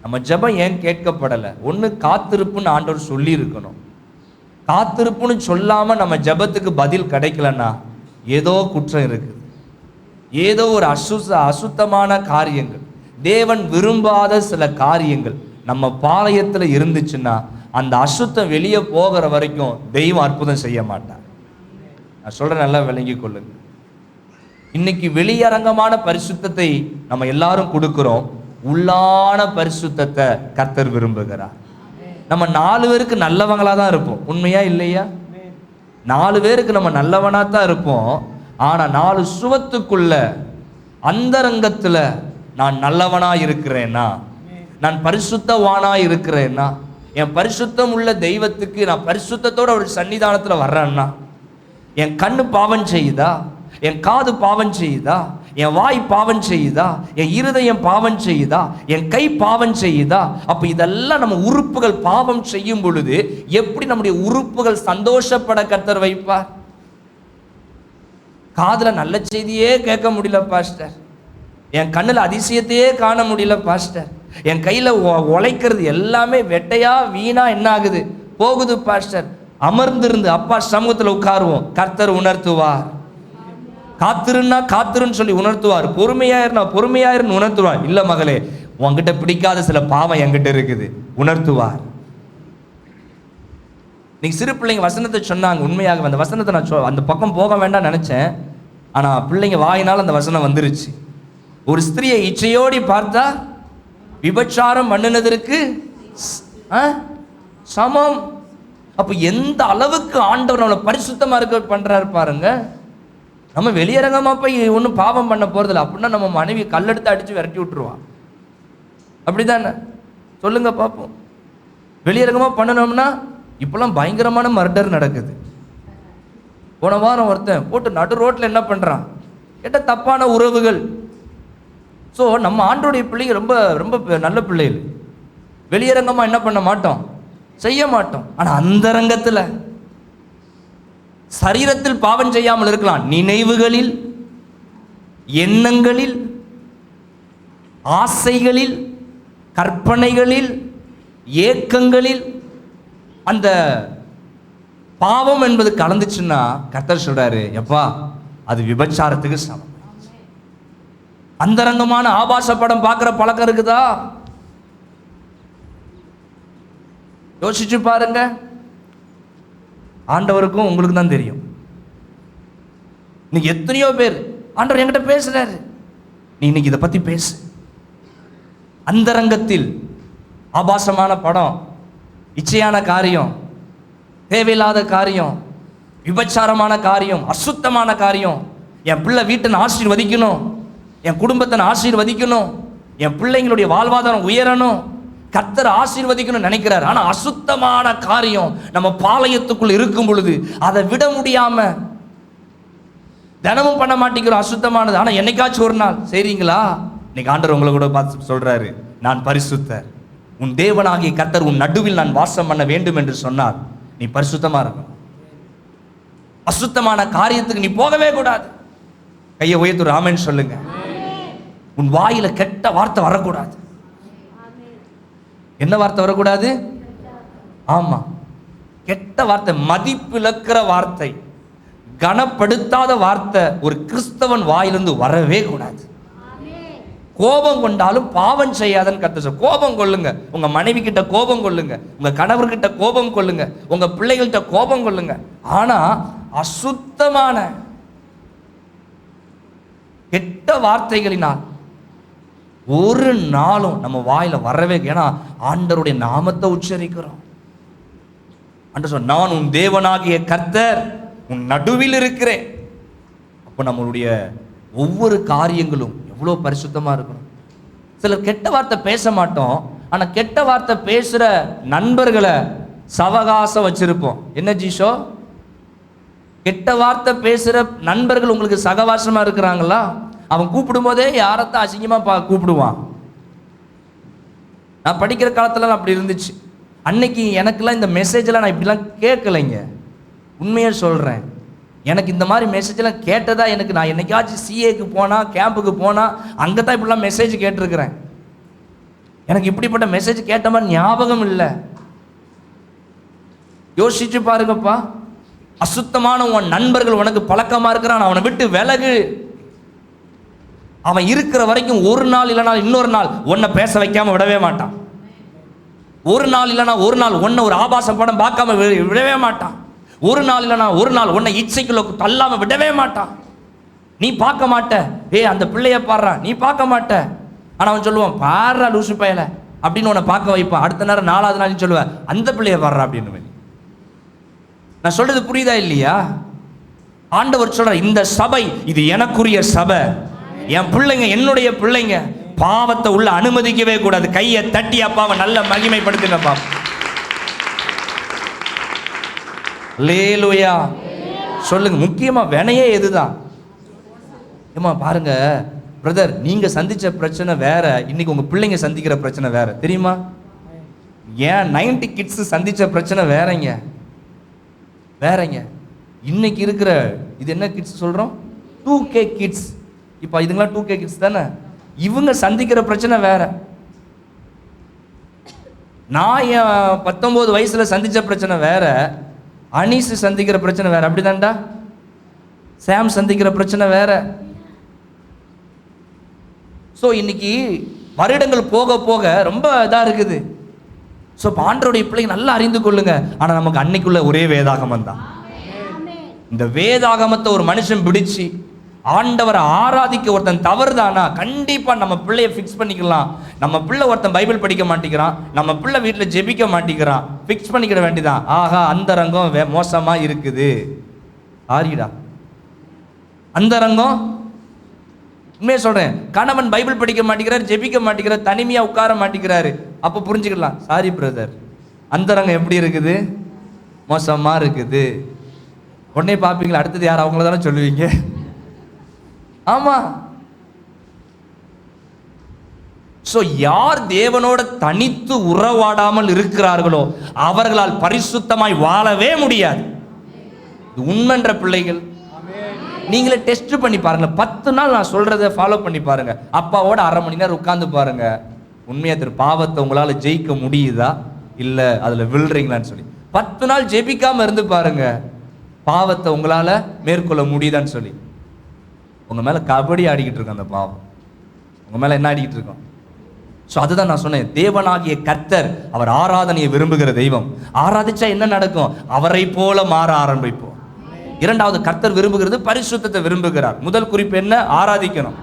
நம்ம ஜெபம் ஏன் கேட்கப்படலை? ஒன்று காத்திருப்புன்னு ஆண்டவர் சொல்லி இருக்கணும். காத்திருப்புன்னு சொல்லாம நம்ம ஜெபத்துக்கு பதில் கிடைக்கலன்னா ஏதோ குற்றம் இருக்குது, ஏதோ ஒரு அசுத்தமான காரியங்கள், தேவன் விரும்பாத சில காரியங்கள் நம்ம பாளையத்தில் இருந்துச்சுன்னா, அந்த அசுத்தம் வெளியே போகிற வரைக்கும் தெய்வம் அற்புதம் செய்ய மாட்டார். நான் சொல்றேன், நல்லா விளங்கி கொள்ளுங்க. இன்னைக்கு வெளியரங்கமான பரிசுத்தத்தை நம்ம எல்லாரும் கொடுக்கிறோம். உள்ளான பரிசுத்தத்தை கர்த்தர் விரும்புகிறார். நம்ம 4 பேருக்கு நல்லவங்களா தான் இருப்போம், உண்மையா இல்லையா? 4 பேருக்கு நம்ம நல்லவனா தான் இருப்போம். ஆனா 4 சுவத்துக்குள்ள அந்தரங்கத்துல நான் நல்லவனா இருக்கிறேன்னா, நான் பரிசுத்தவானா இருக்கிறேன்னா, என் பரிசுத்தம் உள்ள தெய்வத்துக்கு நான் பரிசுத்தத்தோட ஒரு சன்னிதானத்துல வர்றேன்னா, என் கண்ணு பாவம் செய்யுதா, என் காது பாவம் செய்யுதா, என் வாய் பாவம் செய்யுதா, என் இருதயம் பாவம் செய்யுதா, என் கை பாவம் செய்யுதா, அப்ப இதெல்லாம் நம்ம உறுப்புகள் பாவம் செய்யும் பொழுது எப்படி நம்முடைய உறுப்புகள் சந்தோஷப்பட கர்த்தர் வைப்பார்? காதுல நல்ல செய்தியே கேட்க முடியல பாஸ்டர், என் கண்ணுல அதிசயத்தையே காண முடியல பாஸ்டர், என் கையில உழைக்கிறது எல்லாமே வெட்டையா வீணா என்ன ஆகுது, போகுது பாஸ்டர். அமர்ந்திருந்து அப்பா சமூகத்துல உட்காருவோம், கர்த்தர் உணர்த்துவார். காத்திருன்னா காத்திருன்னு சொல்லி உணர்த்துவார். பொறுமையாயிருன்னு உணர்த்துவார். இல்ல மகளே, உன்கிட்ட பிடிக்காத சில பாவம் என்கிட்ட இருக்குது, உணர்த்துவார். நீங்க சிறு பிள்ளைங்க வசனத்தை சொன்னாங்க. உண்மையாக அந்த வசனத்தை நான் அந்த பக்கம் போக வேண்டாம் நினைச்சேன். ஆனா பிள்ளைங்க வாயினால் அந்த வசனம் வந்துருச்சு. ஒரு ஸ்திரியை இச்சையோடி பார்த்தா விபச்சாரம் பண்ணினதற்கு சமம். அப்ப எந்த அளவுக்கு ஆண்டவர் நம்மளை பரிசுத்தமா இருக்க பண்றாரு பாருங்க. நம்ம வெளியரங்கமா போய் ஒன்றும் பாவம் பண்ண போறதில்ல. அப்படின்னா நம்ம மனைவி கல்லெடுத்து அடிச்சு விரட்டி விட்டுருவான். அப்படிதானே? சொல்லுங்க பார்ப்போம். வெளியரங்கமா பண்ணணும்னா இப்பெல்லாம் பயங்கரமான மர்டர் நடக்குது. போன வாரம் ஒருத்தன் போட்டு நடு ரோட்ல என்ன பண்றான் கேட்ட தப்பான உறவுகள். ஸோ நம்ம ஆண்டோடைய பிள்ளைங்க ரொம்ப ரொம்ப நல்ல பிள்ளைகள். வெளியரங்கமா என்ன பண்ண மாட்டோம், செய்ய மாட்டோம். ஆனா அந்தரங்கத்துல சரீரத்தில் பாவம் செய்யாமல் இருக்கலாம், நினைவுகளில், எண்ணங்களில், ஆசைகளில், கற்பனைகளில், ஏக்கங்களில் அந்த பாவம் என்பது கலந்துச்சுன்னா கர்த்தர் சொல்றாரு, எப்பா அது விபச்சாரத்துக்கு சமம். அந்தரங்கமான ஆபாச படம் பார்க்கிற பழக்கம் இருக்குதா? யோசிச்சு பாருங்க. ஆண்டவருக்கும் உங்களுக்கு தான் தெரியும். இன்னைக்கு எத்தனையோ பேர் ஆண்டவர் என்கிட்ட பேசுறாரு, நீ இன்னைக்கு இதை பத்தி பேசு. அந்தரங்கத்தில் ஆபாசமான படம், இச்சையான காரியம், தேவையில்லாத காரியம், விபச்சாரமான காரியம், அசுத்தமான காரியம். என் பிள்ளை வீட்டை நான் ஆசீர்வதிக்கணும், என் குடும்பத்தை நான் ஆசீர்வதிக்கணும், என் பிள்ளைங்களுடைய வாழ்வாதாரம் உயரணும், கர்த்தர் ஆசீர்வதிக்கணும்னு நினைக்கிறார். ஆனா அசுத்தமான காரியம் நம்ம பாளையத்துக்குள் இருக்கும் பொழுது அதை விட முடியாம தினமும் பண்ண மாட்டேங்கிறோம் அசுத்தமானது. ஆனா என்னைக்காச்சும் ஒரு நாள் செய்றீங்களா? இன்னைக்கு ஆண்டவர் உங்களை கூட பார்த்து சொல்றாரு, நான் பரிசுத்தர், உன் தேவனாகிய கர்த்தர் உன் நடுவில் நான் வாசம் பண்ண வேண்டும் என்று சொன்னார். நீ பரிசுத்தமா இருக்கணும். அசுத்தமான காரியத்துக்கு நீ போகவே கூடாது. கையை உயர்த்து ஆமென் சொல்லுங்க. உன் வாயில கெட்ட வார்த்தை வரக்கூடாது. என்ன வார்த்தை வரக்கூடாது? ஆமா, கெட்ட வார்த்தை, மதிப்பிழக்கிற வார்த்தை, கனப்படுத்தாத வார்த்தை ஒரு கிறிஸ்தவன் வாயிலிருந்து வரவே கூடாது. கோபம் கொண்டாலும் பாவம் செய்யாதன்னு கர்த்தர். கோபம் கொள்ளுங்க, உங்க மனைவி கிட்ட கோபம் கொள்ளுங்க, உங்க கணவர்கிட்ட கோபம் கொள்ளுங்க, உங்க பிள்ளைகள்கிட்ட கோபம் கொள்ளுங்க. ஆனா அசுத்தமான கெட்ட வார்த்தைகளினால் ஒரு நாளும் நம்ம வாயில வரவே. ஏன்னா ஆண்டவருடைய நாமத்தை உச்சரிக்கிறோம். ஆண்டவர் சொன்னார், நான் உன் தேவனாகிய கர்த்தர் உன் நடுவில் இருக்கிறேன். அப்போ நம்மளுடைய ஒவ்வொரு காரியங்களும் எவ்வளோ பரிசுத்தமா இருக்கணும். சிலர் கெட்ட வார்த்தை பேச மாட்டோம், ஆனா கெட்ட வார்த்தை பேசுற நண்பர்களை சவகாசம் வச்சிருப்போம். என்ன ஜீஷோ? கெட்ட வார்த்தை பேசுற நண்பர்கள் உங்களுக்கு சகவாசமா இருக்கிறாங்களா? அவன் கூப்பிடும் போதே யாரத்தான் அசிங்கமா கூப்பிடுவான். நான் படிக்கிற காலத்துல அப்படி இருந்துச்சு. அன்னைக்கு எனக்கெல்லாம் இந்த மெசேஜெல்லாம் நான் இப்படிலாம் கேட்கலைங்க. உண்மையாக சொல்கிறேன், எனக்கு இந்த மாதிரி மெசேஜெல்லாம் கேட்டதா எனக்கு. நான் என்னைக்காச்சும் சிஏக்கு போனால், கேம்புக்கு போனால் அங்கே தான் இப்படிலாம் மெசேஜ் கேட்டிருக்கிறேன். எனக்கு இப்படிப்பட்ட மெசேஜ் கேட்ட மாதிரி ஞாபகம் இல்லை. யோசிச்சு பாருங்கப்பா. அசுத்தமான உன் நண்பர்கள் உனக்கு பழக்கமாக இருக்கிறான், அவனை விட்டு விலகு. அவன் இருக்கிற வரைக்கும் ஒரு நாள் இல்லைனா இன்னொரு நாள் உன்னை பேச வைக்காம விடவே மாட்டான். ஒரு நாள் இல்லைனா ஒரு நாள் உன்னை ஒரு ஆபாச படம் பார்க்காம விடவே மாட்டான். ஒரு நாள் இல்லைனா ஒரு நாள் உன்னை இச்சைக்குள்ள தள்ளாம விடவே மாட்டான். நீ பார்க்க மாட்ட, அந்த பிள்ளைய பாடுறா, நீ பார்க்க மாட்ட. ஆனா அவன் சொல்லுவான், பாடுறா லூசு பயல அப்படின்னு உன்னை பார்க்க வைப்பான். அடுத்த நேரம் 4வது நாள் சொல்லுவேன், அந்த பிள்ளைய பாடுறா அப்படின்னு. நான் சொல்றது புரியுதா இல்லையா? ஆண்டவர் சொல்ற, இந்த சபை இது எனக்குரிய சபை, என் பிள்ளைங்க என்னுடைய பிள்ளைங்க, பாவத்தை உள்ள அனுமதிக்கவே கூடாது. கையை தட்டி அப்பாவை நல்ல மகிமைப்படுத்துங்கப்பா. அல்லேலூயா சொல்லுங்க. முக்கியமா வினையே எதுதான்? ஏமா பாருங்க பிரதர், நீங்க சந்திச்ச பிரச்சனை வேற, இன்னைக்கு உங்க பிள்ளைங்க சந்திக்கிற பிரச்சனை வேற, தெரியுமா? ஏன் 90 கிட்ஸ் சந்திச்ச பிரச்சனை வேறங்க வேறங்க. இன்னைக்கு இருக்கிற இது என்ன கிட்ஸ் சொல்றோம்? 2K kids. இப்போ இதுங்களாம் 2K கிட்ஸ் தானே. இவங்க சந்திக்கிற பிரச்சனை வேற. நான் என் 19 வயசுல சந்திச்ச பிரச்சனை வேற, அனீஸ் சந்திக்கிற பிரச்சனை வேற. அப்படிதான்டா? சாம் சந்திக்கிற பிரச்சனை வேற. ஸோ இன்னைக்கு வருடங்கள் போக போக ரொம்ப இதா இருக்குது. ஸோ ஆண்டவருடைய பிள்ளைங்க நல்லா அறிந்து கொள்ளுங்க. ஆனால் நமக்கு அன்னைக்குள்ள ஒரே வேதாகமம் தான். இந்த வேதாகமத்தை ஒரு மனுஷன் பிடிச்சு ஆண்டவரை ஆராதிக்க ஒருத்தன் தவறுதானா, கண்டிப்பா நம்ம பிள்ளைய ஃபிக்ஸ் பண்ணிக்கலாம். நம்ம பிள்ளை ஒருத்தன் பைபிள் படிக்க மாட்டேங்கிறான், நம்ம பிள்ளை வீட்டில் ஜெபிக்க மாட்டேங்கிறான், ஃபிக்ஸ் பண்ணிக்கிற வேண்டியதான். ஆஹா, அந்த ரங்கம் மோசமா இருக்குது. ஆரிடா அந்த ரங்கம். உண்மையை சொல்றேன், கணவன் பைபிள் படிக்க மாட்டேங்கிறார், ஜெபிக்க மாட்டேங்கிறார், தனிமையா உட்கார மாட்டேங்கிறாரு, அப்போ புரிஞ்சுக்கலாம், சாரி பிரதர், அந்த ரங்கம் எப்படி இருக்குது? மோசமா இருக்குது. உடனே பார்ப்பீங்களா, அடுத்தது யார்? அவங்கள தானே சொல்லுவீங்க. ஆமா. சோ யார் தேவனோட தனித்து உறவாடாமல் இருக்கிறார்களோ அவர்களால் பரிசுத்தமாய் வாழவே முடியாது. இது உண்மைன்ற பிள்ளைகள். நீங்களே டெஸ்ட் பண்ணி பாருங்க. 10 நாள் நான் சொல்றதை ஃபாலோ பண்ணி பாருங்க. அப்பாவோட 1/2 மணி நேரம் உட்கார்ந்து பாருங்க. உண்மையா தெரியும் பாவத்தை உங்களால ஜெயிக்க முடியுதா இல்ல அதுல விழுறீங்களான்னு சொல்லி. 10 நாள் ஜெபிக்காம இருந்து பாருங்க, பாவத்தை உங்களால மேற்கொள்ள முடியுதான்னு சொல்லி. உங்க மேல கபடி ஆடிக்கிட்டு இருக்கோம், அந்த பாவம் உங்க மேல என்ன ஆடிக்கிட்டு இருக்கோம். ஸோ அதுதான் நான் சொன்னேன், தேவனாகிய கர்த்தர் அவர் ஆராதனையை விரும்புகிற தெய்வம். ஆராதிச்சா என்ன நடக்கும்? அவரை போல மாற ஆரம்பிப்போம். இரண்டாவது, கர்த்தர் விரும்புகிறது பரிசுத்தத்தை விரும்புகிறார். முதல் குறிப்பு என்ன? ஆராதிக்கணும்,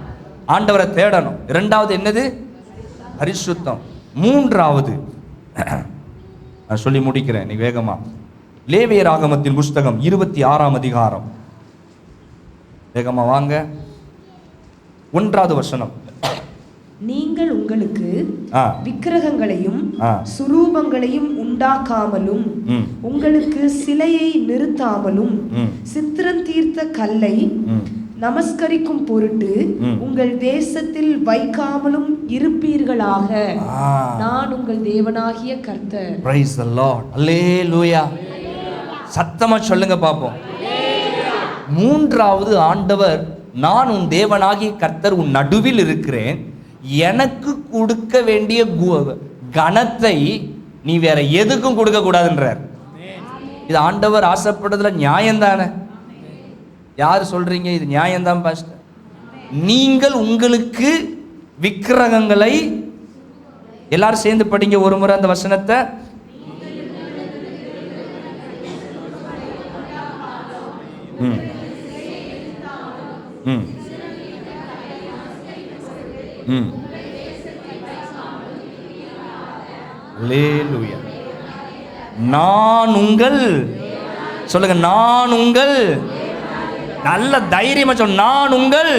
ஆண்டவரை தேடணும். இரண்டாவது என்னது? பரிசுத்தம். மூன்றாவது நான் சொல்லி முடிக்கிறேன் நீ வேகமா. லேவியராகமத்தின் புஸ்தகம் 26ஆம் அதிகாரம், வேகமா வாங்க, 1வது வசனம். நீங்கள் உங்களுக்கு விக்கிரகங்களையும் சுரூபங்களையும் உண்டாக்காமலும் உங்களுக்கு சிலையை நிறுத்தாமலும் சித்திரம் தீர்த்த கல்லை நமஸ்கரிக்கும் பொருட்டு உங்கள் தேசத்தில் வைக்காமலும் இருப்பீர்களாக. நான் உங்கள் தேவனாகிய கர்த்தர். Praise the lord. அல்லேலூயா. சத்தமா சொல்லுங்க பாப்போம். மூன்றாவது, ஆண்டவர் நான் உன் தேவனாகிய கர்த்தர் உன் நடுவில் இருக்கிறேன், எனக்கு கொடுக்க வேண்டிய கனத்தை நீ வேற எதுக்கும் கொடுக்க கூடாதுன்றார். இது ஆண்டவர் ஆசைப்படுறதுல நியாயம்தானே? யார் சொல்றீங்க இது நியாயம்தான் பாஸ்டர்? நீங்கள் உங்களுக்கு விக்கிரகங்களை, எல்லாரும் சேர்ந்து படிங்க ஒரு முறை அந்த வசனத்தை. அல்லேலூயா. நான் உங்கள், சொல்லுங்க, நான் உங்கள், நல்ல தைரியமா சொல்ல, நான் உங்கள்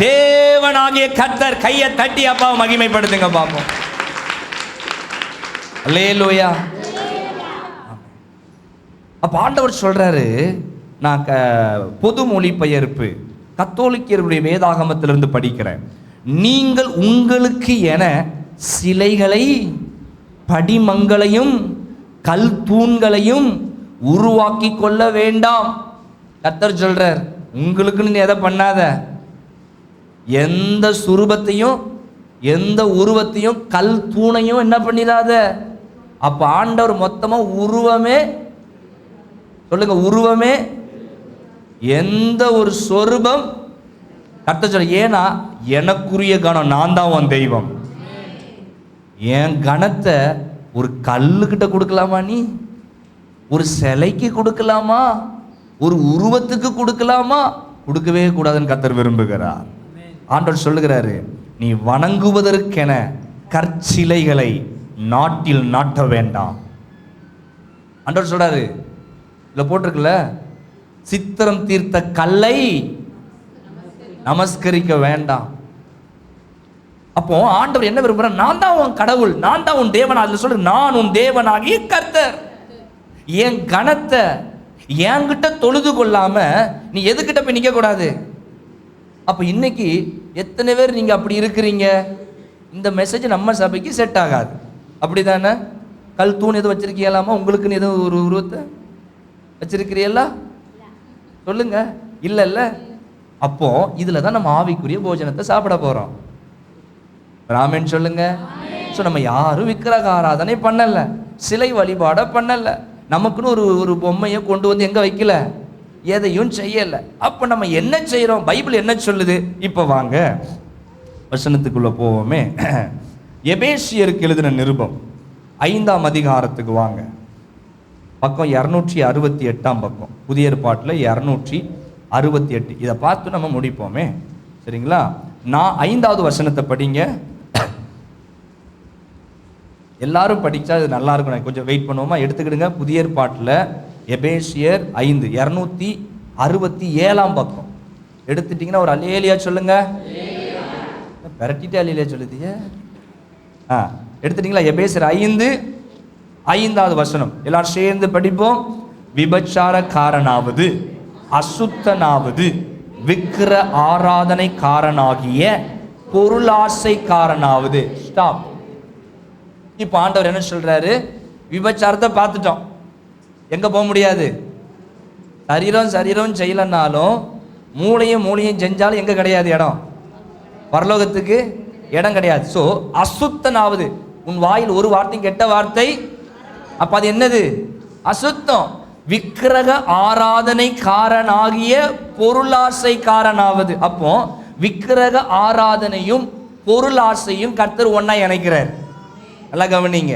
தேவனாகிய கர்த்தர். கையை தட்டி அப்பாவை மகிமைப்படுத்துங்க பாப்போம். அல்லேலூயா. அப்ப ஆண்டவர் சொல்றாரு, நான் பொது மொழிபெயர்ப்பு கத்தோலிக்கருடைய வேதாகமத்திலிருந்து படிக்கிறேன். நீங்கள் உங்களுக்கு என சிலைகளை, படிமங்களையும் கல் தூண்களையும் உருவாக்கி கொள்ள வேண்டாம். கர்த்தர் சொல்றார், உங்களுக்குன்னு நீ எதை பண்ணாத, எந்த சுரூபத்தையும் எந்த உருவத்தையும் கல் தூணையும் என்ன பண்ணிடாத. அப்ப ஆண்டவர் மொத்தமா உருவமே, சொல்லுங்க, உருவமே, எந்த ஒரு சொரூபம் கர்த்தர் சொல்ல. ஏன்னா எனக்குரிய கணம், நான் தான் உன் தெய்வம். என் கணத்தை ஒரு கல்லுக்கிட்ட கொடுக்கலாமா? நீ ஒரு சிலைக்கு கொடுக்கலாமா? ஒரு உருவத்துக்கு கொடுக்கலாமா? கொடுக்கவே கூடாதுன்னு கர்த்தர் விரும்புகிறார். ஆண்டவர் சொல்லுகிறாரு, நீ வணங்குவதற்கென கற்சிலைகளை நாட்டில் நாட்ட வேண்டாம். ஆண்டவர் சொல்றாரு, இதுல போட்டிருக்குல்ல, சித்திரம் தீர்த்த கல்லை நமஸ்கரிக்க வேண்டாம். அப்போ ஆண்டவர் என்ன விரும்புறார்? நான் தான் உன் கடவுள், நான் தான் உன் தேவன். அதுல சொல்ற, நான் உன் தேவனாகிய கர்த்தர். என் கணத்தை என்கிட்ட தொழுது கொள்ளாம நீ எதுக்கிட்ட போய் நிக்க கூடாது. அப்ப இன்னைக்கு எத்தனை பேர் நீங்க அப்படி இருக்கிறீங்க? இந்த மெசேஜ் நம்ம சபைக்கு செட் ஆகாது, அப்படிதானே? கல் தூண் எதுவும் வச்சிருக்கீங்களாமா? உங்களுக்குன்னு எதுவும் ஒரு உருவத்தை வச்சிருக்கிறீங்களா? சொல்லுங்க. இல்ல. அப்போ இதுல தான் நம்ம ஆவிக்குரிய போஜனத்தை சாப்பிட போறோம். ராமன் சொல்லுங்க. ஸோ நம்ம யாரும் விக்கிரக ஆராதனை பண்ணல, சிலை வழிபாட பண்ணல, நமக்குன்னு ஒரு பொம்மையை கொண்டு வந்து எங்க வைக்கல, எதையும் செய்யல. அப்ப நம்ம என்ன செய்யறோம்? பைபிள் என்ன சொல்லுது? இப்ப வாங்க வசனத்துக்குள்ள போவோமே. எபேசியருக்கு எழுதின நிருபம் 5ஆம் அதிகாரத்துக்கு வாங்க. பக்கம் 268ஆம் பக்கம், புதிய ஏற்பாட்டில் 268. இதை பார்த்து நம்ம முடிப்போமே, சரிங்களா? நான் 5வது வசனத்தை படிங்க. எல்லாரும் படிச்சா இது நல்லா இருக்கும். கொஞ்சம் வெயிட் பண்ணுவோமா? எடுத்துக்கிடுங்க. புதிய ஏற்பாட்டில் எபேசியர் 5 267ஆம் பக்கம் எடுத்துட்டீங்கன்னா ஒரு அல்லேலியா சொல்லுங்க. பெரட்டிட்டு அல்லேலியா சொல்லுதிய. எடுத்துட்டீங்களா? எபேசியர் 5:5வது வசனம் எல்லாரும் சேர்ந்து படிப்போம். விபச்சாரக்காரனாவது, அசுத்தனாவது, விக்கிர ஆராதனைக்காரனாகிய பொருளாசைக்காரனாவது. ஸ்டாப். இப்ப ஆண்டவர் என்ன சொல்றாரு? விபச்சாரத்தை பார்த்துட்டோம், எங்க போக முடியாது, சரீரம் செய்யலன்னாலும் மூளையும் செஞ்சாலும் எங்க கிடையாது இடம், பரலோகத்துக்கு இடம் கிடையாது. ஸோ அசுத்தனாவது உன் வாயில் ஒரு வார்த்தையும் கெட்ட வார்த்தை, அப்ப அது என்னது? அசுத்தம். விக்கிரக ஆராதனைக்காரனாகிய பொருளாசைக்காரனாவது. அப்போ விக்கிரக ஆராதனையும் பொருளாசையும் கர்த்தர் ஒண்ணா இணைக்கிறார். நல்லா கவனிங்க.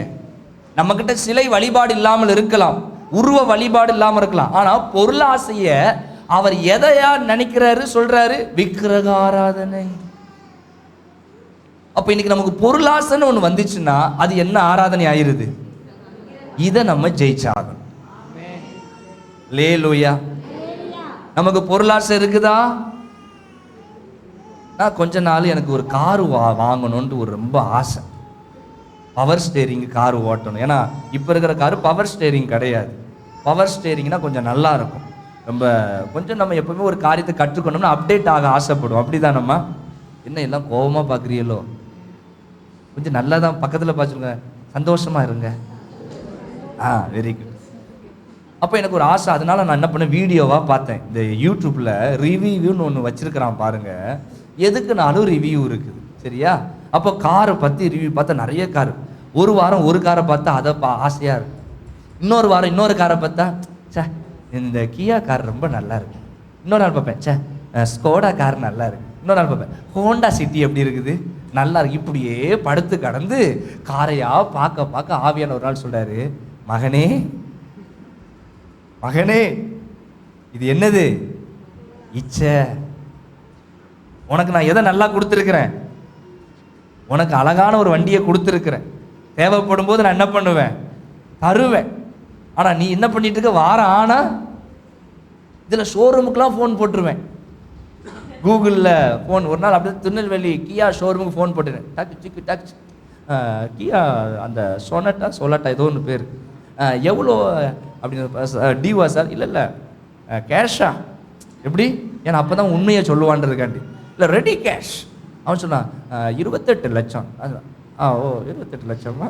நம்ம கிட்ட சிலை வழிபாடு இல்லாமல் இருக்கலாம், உருவ வழிபாடு இல்லாமல் இருக்கலாம், ஆனா பொருளாசைய அவர் எதையா நினைக்கிறாரு சொல்றாரு? விக்கிரக ஆராதனை. அப்ப இன்னைக்கு நமக்கு பொருளாசைன்னு ஒண்ணு வந்துச்சுன்னா அது என்ன ஆராதனை ஆயிருது? இதை நம்ம ஜெயிச்சாகணும். லேலூயா. நமக்கு பொருளாசை இருக்குதா? நான் கொஞ்ச நாள் எனக்கு ஒரு கார் வாங்கணும்னு ஒரு ரொம்ப ஆசை. பவர் ஸ்டேரிங் கார் ஓட்டணும். ஏன்னா இப்போ இருக்கிற காரு பவர் ஸ்டேரிங் கிடையாது. பவர் ஸ்டேரிங்னா கொஞ்சம் நல்லா இருக்கும். ரொம்ப கொஞ்சம் நம்ம எப்பவுமே ஒரு காரியத்தை கற்றுக்கணும்னா அப்டேட் ஆக ஆசைப்படுவோம். அப்படிதான் நம்ம. என்ன எல்லாம் கோபமாக பார்க்குறீங்களோ? கொஞ்சம் நல்லா தான் பக்கத்தில் பார்த்துருங்க, சந்தோஷமா இருங்க. Very good. அப்போ எனக்கு ஒரு ஆசை, அதனால நான் என்ன பண்ணேன், வீடியோவாக பார்த்தேன். இந்த யூடியூப்பில் ரிவ்யூன்னு ஒன்று வச்சிருக்கிறான் பாருங்க. எதுக்குனாலும் ரிவ்யூ இருக்குது, சரியா? அப்போ காரை பற்றி ரிவ்யூ பார்த்தா நிறைய கார். ஒரு வாரம் ஒரு காரை பார்த்தா அதை ஆசையாக இருக்கு. இன்னொரு வாரம் இன்னொரு காரை பார்த்தா சே இந்த கியா கார் ரொம்ப நல்லா இருக்கு. இன்னொரு நாள் பார்ப்பேன் சே ஸ்கோடா கார் நல்லா இருக்கு. இன்னொரு நாள் பார்ப்பேன் ஹோண்டா சிட்டி எப்படி இருக்குது, நல்லா இருக்கு. இப்படியே படுத்து கடந்து காரையா பார்க்க பார்க்க ஆவியான ஒரு நாள் சொல்றாரு, மகனே மகனே இது என்னது? இச்சை. உனக்கு நான் எதை நல்லா கொடுத்துருக்கிறேன்? உனக்கு அழகான ஒரு வண்டியை கொடுத்துருக்கிறேன். தேவைப்படும் போது நான் என்ன பண்ணுவேன்? தருவேன். ஆனால் நீ என்ன பண்ணிட்டு இருக்க? வாரம் ஆனா இதில் ஷோரூமுக்கெலாம் ஃபோன் போட்டுருவேன். கூகுளில் ஃபோன். ஒரு நாள் அப்படியே திருநெல்வேலி கியா ஷோரூமுக்கு ஃபோன் போட்டுறேன். டச் கியா அந்த சொலட்டா ஏதோ ஒன்று பேர், எவ்வளோ அப்படின்னு. டிவா சார்? இல்லை கேஷா? எப்படி? ஏன்னா அப்போ தான் உண்மையை சொல்லுவான்றதுக்காண்டி. இல்லை ரெடி கேஷ். அவன் சொன்னான் 28 லட்சம். அதுதான். ஓ 28 லட்சமா?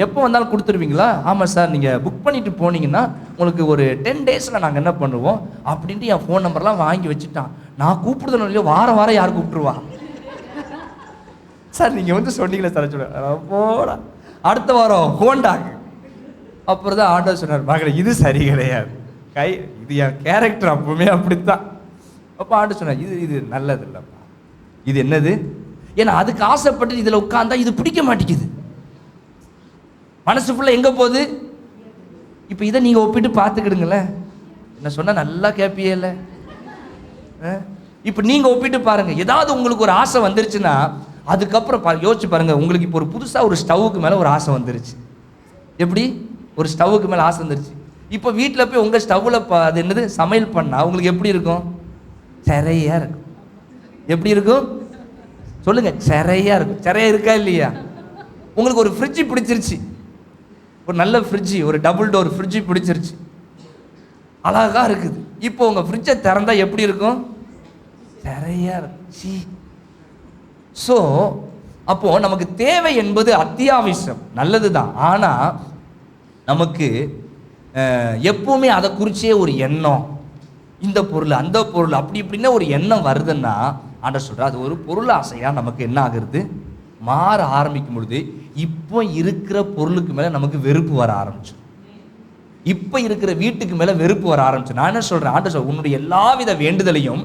எப்போ வந்தாலும் கொடுத்துருவீங்களா? ஆமாம் சார், நீங்கள் புக் பண்ணிட்டு போனீங்கன்னா உங்களுக்கு ஒரு 10 டேஸில் நாங்கள் என்ன பண்ணுவோம் அப்படின்ட்டு என் ஃபோன் நம்பர்லாம் வாங்கி வச்சுட்டான். நான் கூப்பிடுதணும் இல்லையோ, வாரம் வாரம் யார் கூப்பிட்டுருவா? சார் நீங்கள் வந்து சொன்னீங்களே சார், சொல்லுவேன் போடா அடுத்த வாரம் ஹோண்டாக்கு. அப்புறம் தான் ஆண்டவர் சொன்னார், மகளே இது சரி கிடையாது, இது என் கேரக்டர் அப்பவுமே அப்படித்தான். அப்போ ஆண்டவர் சொன்னார், இது நல்லது இல்லைப்பா. இது என்னது? ஏன்னா அதுக்கு ஆசைப்பட்டு இதில் உட்கார்ந்தா இது பிடிக்க மாட்டேங்குது. மனசு ஃபுல்லாக எங்கே போகுது? இப்போ இதை நீங்கள் ஒப்பிட்டு பார்த்துக்கிடுங்களேன். என்ன சொன்னால் நல்லா கேட்பியே இல்லை. இப்போ நீங்கள் ஒப்பிட்டு பாருங்கள். ஏதாவது உங்களுக்கு ஒரு ஆசை வந்துருச்சுன்னா அதுக்கப்புறம் யோசிச்சு பாருங்கள். உங்களுக்கு இப்போ ஒரு புதுசாக ஒரு ஸ்டவ்வுக்கு மேலே ஒரு ஆசை வந்துருச்சு. எப்படி? ஒரு ஸ்டவ்வுக்கு மேலே ஆசை வந்துருச்சு. இப்போ வீட்டில் போய் உங்கள் ஸ்டவ்வில் அது என்னது சமையல் பண்ணால் உங்களுக்கு எப்படி இருக்கும்? சிறையாக இருக்கும். எப்படி இருக்கும் சொல்லுங்க? சிறையாக இருக்கும். சிறையாக இருக்கா இல்லையா? உங்களுக்கு ஒரு ஃப்ரிட்ஜு பிடிச்சிருச்சு, ஒரு நல்ல ஃப்ரிட்ஜு, ஒரு டபுள் டோர் ஃப்ரிட்ஜு பிடிச்சிருச்சு, அழகா இருக்குது. இப்போ உங்கள் ஃப்ரிட்ஜை திறந்தா எப்படி இருக்கும்? சிறையாக இருக்கும். ஸோ அப்போ நமக்கு தேவை என்பது அத்தியாவசியம், நல்லது தான். ஆனால் நமக்கு எப்பவுமே அதை குறிச்சே ஒரு எண்ணம், இந்த பொருள் அந்த பொருள் அப்படி இப்படின்னா ஒரு எண்ணம் வருதுன்னா ஆண்டவர் சொல்றார், அது ஒரு பொருள் ஆசையா நமக்கு என்ன ஆகுறது? மாற ஆரம்பிக்கும் பொழுது இப்போ இருக்கிற பொருளுக்கு மேல நமக்கு வெறுப்பு வர ஆரம்பிச்சு. இப்போ இருக்கிற வீட்டுக்கு மேல வெறுப்பு வர ஆரம்பிச்சு. நான் என்ன சொல்றேன்? ஆண்டவர் சொல்ற, உன்னுடைய எல்லாவித வேண்டுதலையும்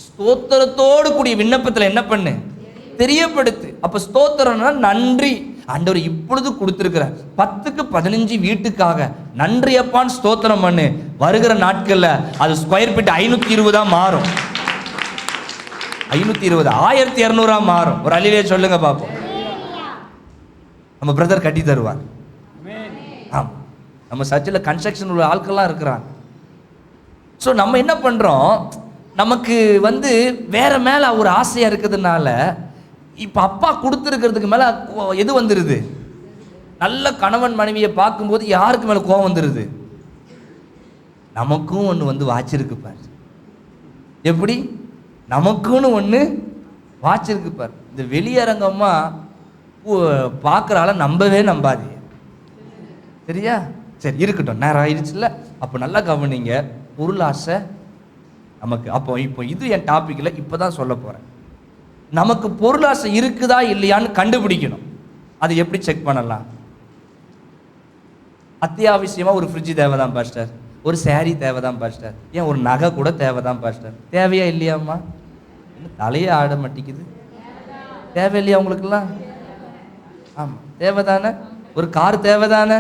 ஸ்தோத்திரத்தோடு கூடிய விண்ணப்பத்தில் என்ன பண்ணு? தெரியப்படுத்து. அப்ப ஸ்தோத்திரம்னா நன்றி. ஆண்டவர் இப்பொழுது கொடுத்திருக்கிற 10க்கு 15 வீட்டுக்காக நன்றி அப்பான்னு ஸ்தோத்திரம் பண்ணு. வருகிற நாட்கள்ல அது ஸ்கொயர் ஃபீட் 520 மாறும். 520 1200 மாறும். ஒரு அல்லேலூயா சொல்லுங்க பாப்போம். நம்ம பிரதர் கட்டி தருவார். ஆமா, நம்ம சர்ச்சில் கன்ஸ்ட்ரக்ஷன் உள்ள ஆட்கள்லாம் இருக்கிறாங்க. ஸோ நம்ம என்ன பண்றோம்? நமக்கு வேற மேல ஒரு ஆசையா இருக்கிறதுனால இப்போ அப்பா கொடுத்துருக்கிறதுக்கு மேலே எது வந்துடுது? நல்ல கணவன் மனைவியை பார்க்கும்போது யாருக்கு மேலே கோவம் வந்துடுது? நமக்கும் ஒன்று வாச்சிருக்கு பார். எப்படி? நமக்குன்னு ஒன்று வாச்சிருக்கு பார். இந்த வெளியரங்கமாக பார்க்குறால நம்பவே நம்பாதீங்க, சரியா? சரி இருக்கட்டும், நேரம் ஆயிடுச்சுல்ல. அப்போ நல்லா கவனிங்க, பொருளாசை நமக்கு. அப்போ இப்போ இது என் டாபிக்ல இப்போதான் சொல்ல போறேன். நமக்கு பொருளாசை இருக்குதா இல்லையான்னு கண்டுபிடிக்கணும். அதை எப்படி செக் பண்ணலாம்? அத்தியாவசியமா ஒரு ஃப்ரிட்ஜ் தேவைதான் பாஸ்டர், ஒரு சாரி தேவைதான் பாஸ்டர், ஏன் ஒரு நகை கூட தேவைதான் பாஸ்டர். தேவையா இல்லையாம்மா? தலையே ஆட மாட்டேங்குது. தேவை இல்லையா உங்களுக்குலாம்? ஆமா தேவைதானே. ஒரு கார் தேவைதானே?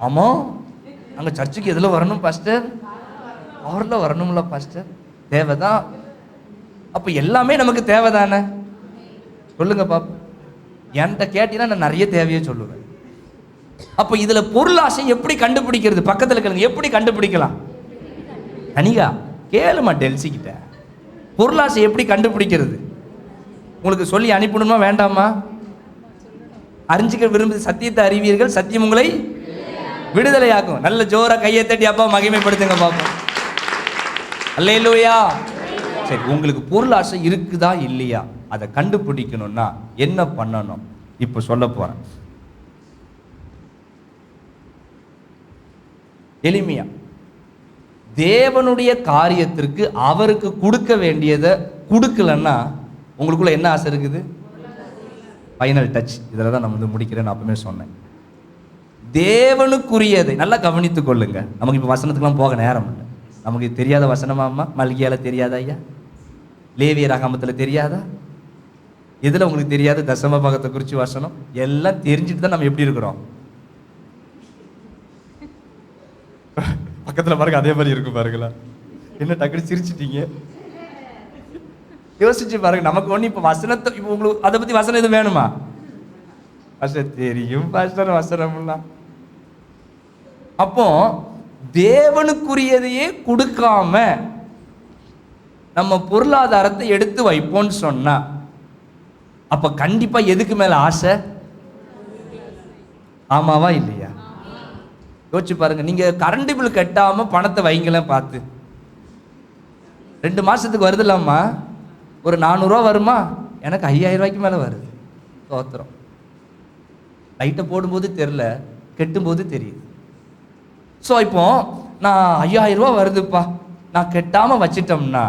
ஆமா. அங்க சர்ச்சுக்கு எதுல வரணும் பாஸ்டர்? கார்ல வரணும்ல பாஸ்டர். தேவைதான். அப்ப எல்லாமே நமக்கு தேவைதானே? சொல்லுங்க பாப்போம். என்கிட்ட கேட்டீங்கன்னா நான் நிறைய தேவையே சொல்லுவேன். அப்ப இதுல பொருளாசை எப்படி கண்டுபிடிக்கிறது? பக்கத்துல கேளுங்க, எப்படி கண்டுபிடிக்கலாம்? கனிகா கேளுமா டெல்சி கிட்ட, பொருளாசை எப்படி கண்டுபிடிக்கிறது? உங்களுக்கு சொல்லி அனுப்பிடணுமா வேண்டாமா? அறிஞ்சிக்க விரும்புது சத்தியத்தை அறிவீர்கள், சத்தியம் உங்களை விடுதலையாக்கும். நல்ல ஜோரா கையை தட்டி அப்பா மகிமைப்படுத்துங்க பாப்போம். அல்லேலூயா. சரி, உங்களுக்கு பொருளாசை இருக்குதா இல்லையா அதை கண்டுபிடிக்கணும்னா என்ன பண்ணணும் இப்போ சொல்ல போறேன். எளிமையா தேவனுடைய காரியத்திற்கு அவருக்கு கொடுக்க வேண்டியதை கொடுக்கலன்னா உங்களுக்குள்ள என்ன ஆசை இருக்குது? Final touch. இதில் தான் நான் வந்து முடிக்கிறேன். நான் அப்பவுமே சொன்னேன், தேவனுக்குரியதை நல்லா கவனித்துக் கொள்ளுங்க. நமக்கு இப்போ வசனத்துக்குலாம் போக நேரம் இல்லை. நமக்கு தெரியாத வசனமா அம்மா? மல்கியால தெரியாதா ஐயா? லேவிய ராகமத்தில் தெரியாதா? எதில் உங்களுக்கு தெரியாது? தசம பாகத்தை குறித்து வசனம் எல்லாம் தெரிஞ்சுட்டு தான் நம்ம எப்படி இருக்கிறோம்? பக்கத்தில் பாருங்க, அதே மாதிரி இருக்கு பாருங்களா. என்ன டக்குனு சிரிச்சிட்டீங்க? யோசிச்சு பாருங்க. நமக்கு ஒன்று இப்போ வசனத்தை, இப்போ உங்களுக்கு அதை பற்றி வசனம் எதுவும் வேணுமா? பாஸ்டர் தெரியும் பாஸ்டர் வசனம்லாம். அப்போ தேவனுக்குரியதையே கொடுக்காம நம்ம பொருளாதாரத்தை எடுத்து வைப்போம்னு சொன்னா அப்ப கண்டிப்பா எதுக்கு மேல ஆசை? ஆமாவா இல்லையா? யோசிச்சு பாருங்க. நீங்க கரண்ட் பில் கட்டாம பணத்தை வைங்களேன் பார்த்து. 2 மாசத்துக்கு வருது இல்லாமா? ஒரு 400 ரூபா வருமா? எனக்கு 5000 ரூபாய்க்கு மேல வருது. தோத்திரம். லைட்டை போடும்போது தெரியல, கெட்டும்போது தெரியுது. ஸோ இப்போ நான் 5000 ரூபா வருதுப்பா, நான் கெட்டாமல் வச்சிட்டோம்னா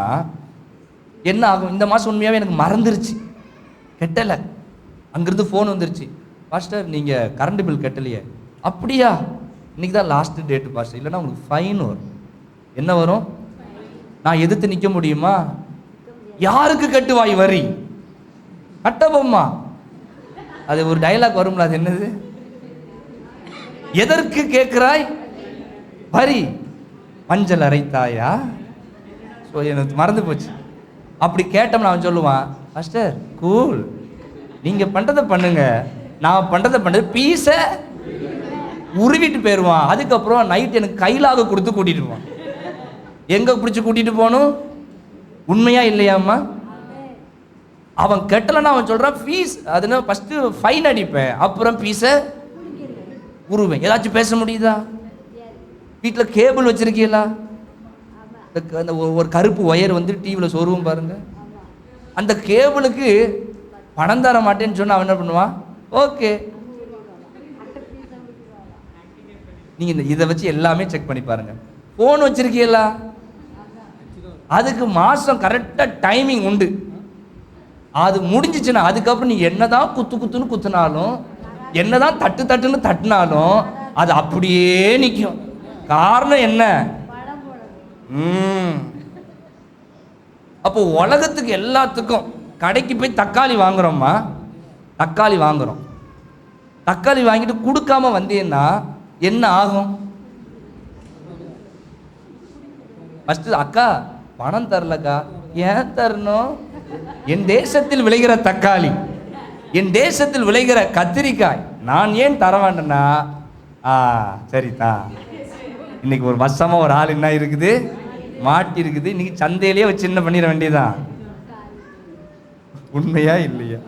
என்ன ஆகும்? இந்த மாதம் உண்மையாகவே எனக்கு மறந்துருச்சு, கெட்டலை. அங்கேருந்து ஃபோன் வந்துருச்சு, பாஸ்டர் நீங்கள் கரண்ட் பில் கட்டலையே. அப்படியா? இன்னைக்கு தான் லாஸ்ட் டேட்டு பாஸ்டர், இல்லைன்னா உங்களுக்கு ஃபைன் வரும். என்ன வரும்? நான் எதிர்த்து நிற்க முடியுமா? யாருக்கு கட்டுவாய் வரி? கட்டபொம்மா. அது ஒரு டைலாக் வரும்ல, அது என்னது? எதற்கு கேட்கிறாய் வரி? மஞ்சள் அரைத்தாயா? ஸோ எனக்கு மறந்து போச்சு. அப்படி கேட்டோம்னா அவன் சொல்லுவான், மாஸ்டர் கூல், நீங்கள் பண்ணுறதை பண்ணுங்க, நான் பண்ணுறதை பண்ணுறது பீஸை உருவிட்டு போயிடுவான். அதுக்கப்புறம் நைட் எனக்கு கையிலாக கொடுத்து கூட்டிகிட்டு போவான். எங்கே பிடிச்சி கூட்டிகிட்டு போகணும்? உண்மையா இல்லையாம்மா? அவன் கெட்டலைன்னா அவன் சொல்கிறான் ஃபீஸ், அதுன்னு ஃபஸ்ட்டு ஃபைன் அடிப்பேன், அப்புறம் ஃபீஸை உருவேன். ஏதாச்சும் பேச முடியுதா? வீட்டில் கேபிள் வச்சுருக்கீங்களா? அந்த ஒரு கருப்பு ஒயர் வந்து டிவியில் சொருவும் பாருங்க. அந்த கேபிளுக்கு பணம் தர மாட்டேன்னு சொன்னால் அவன் என்ன பண்ணுவான்? ஓகே. நீங்கள் இதை வச்சு எல்லாமே செக் பண்ணி பாருங்க. ஃபோன் வச்சுருக்கீங்களா? அதுக்கு மாதம் கரெக்டாக டைமிங் உண்டு. அது முடிஞ்சிச்சுன்னா அதுக்கப்புறம் நீ என்னதான் குத்து குத்துன்னு குத்துனாலும், என்னதான் தட்டு தட்டுன்னு தட்டினாலும் அது அப்படியே நிற்கும். காரணம் என்ன? அப்போ உலகத்துக்கு எல்லாத்துக்கும் கடைக்கு போய் தக்காளி வாங்குறோம்மா, தக்காளி வாங்குறோம், தக்காளி வாங்கிட்டு கொடுக்காம வந்தீங்கன்னா என்ன ஆகும்? ஃபஸ்ட்டு அக்கா பணம் தரலக்கா. ஏன் தரணும்? என் தேசத்தில் விளைகிற தக்காளி, என் தேசத்தில் விளைகிற கத்திரிக்காய் நான் ஏன் தர வேண்டேன்னா, சரிதான், இன்னைக்கு ஒரு வருஷமா ஒரு ஆள் என்ன இருக்குது, மாட்டி இருக்குது, இன்னைக்கு சந்தையிலேயே வச்சு என்ன பண்ணிட வேண்டியதான். உண்மையா இல்லையா?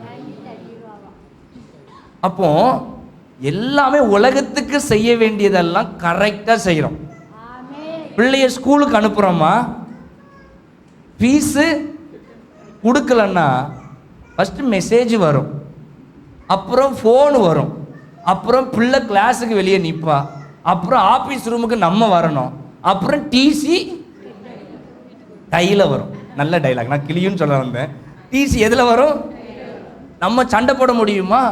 அப்போ எல்லாமே உலகத்துக்கு செய்ய வேண்டியதெல்லாம் கரெக்டா செய்யறோம். பிள்ளைய ஸ்கூலுக்கு அனுப்புறோமா, ஃபீஸு கொடுக்கலன்னா ஃபஸ்ட்டு மெசேஜ் வரும், அப்புறம் ஃபோன் வரும், அப்புறம் பிள்ளை கிளாஸுக்கு வெளியே நிற்பா, அப்புறம் ஆபீஸ் ரூமுக்கு நம்ம வரணும், அப்புறம் டிசி கையில வரும். நல்ல டைலாக், நான் கிளியும் சொல்ல வந்தேன். டிசி எதுல வரும்? நம்ம சண்டை போட முடியுமா?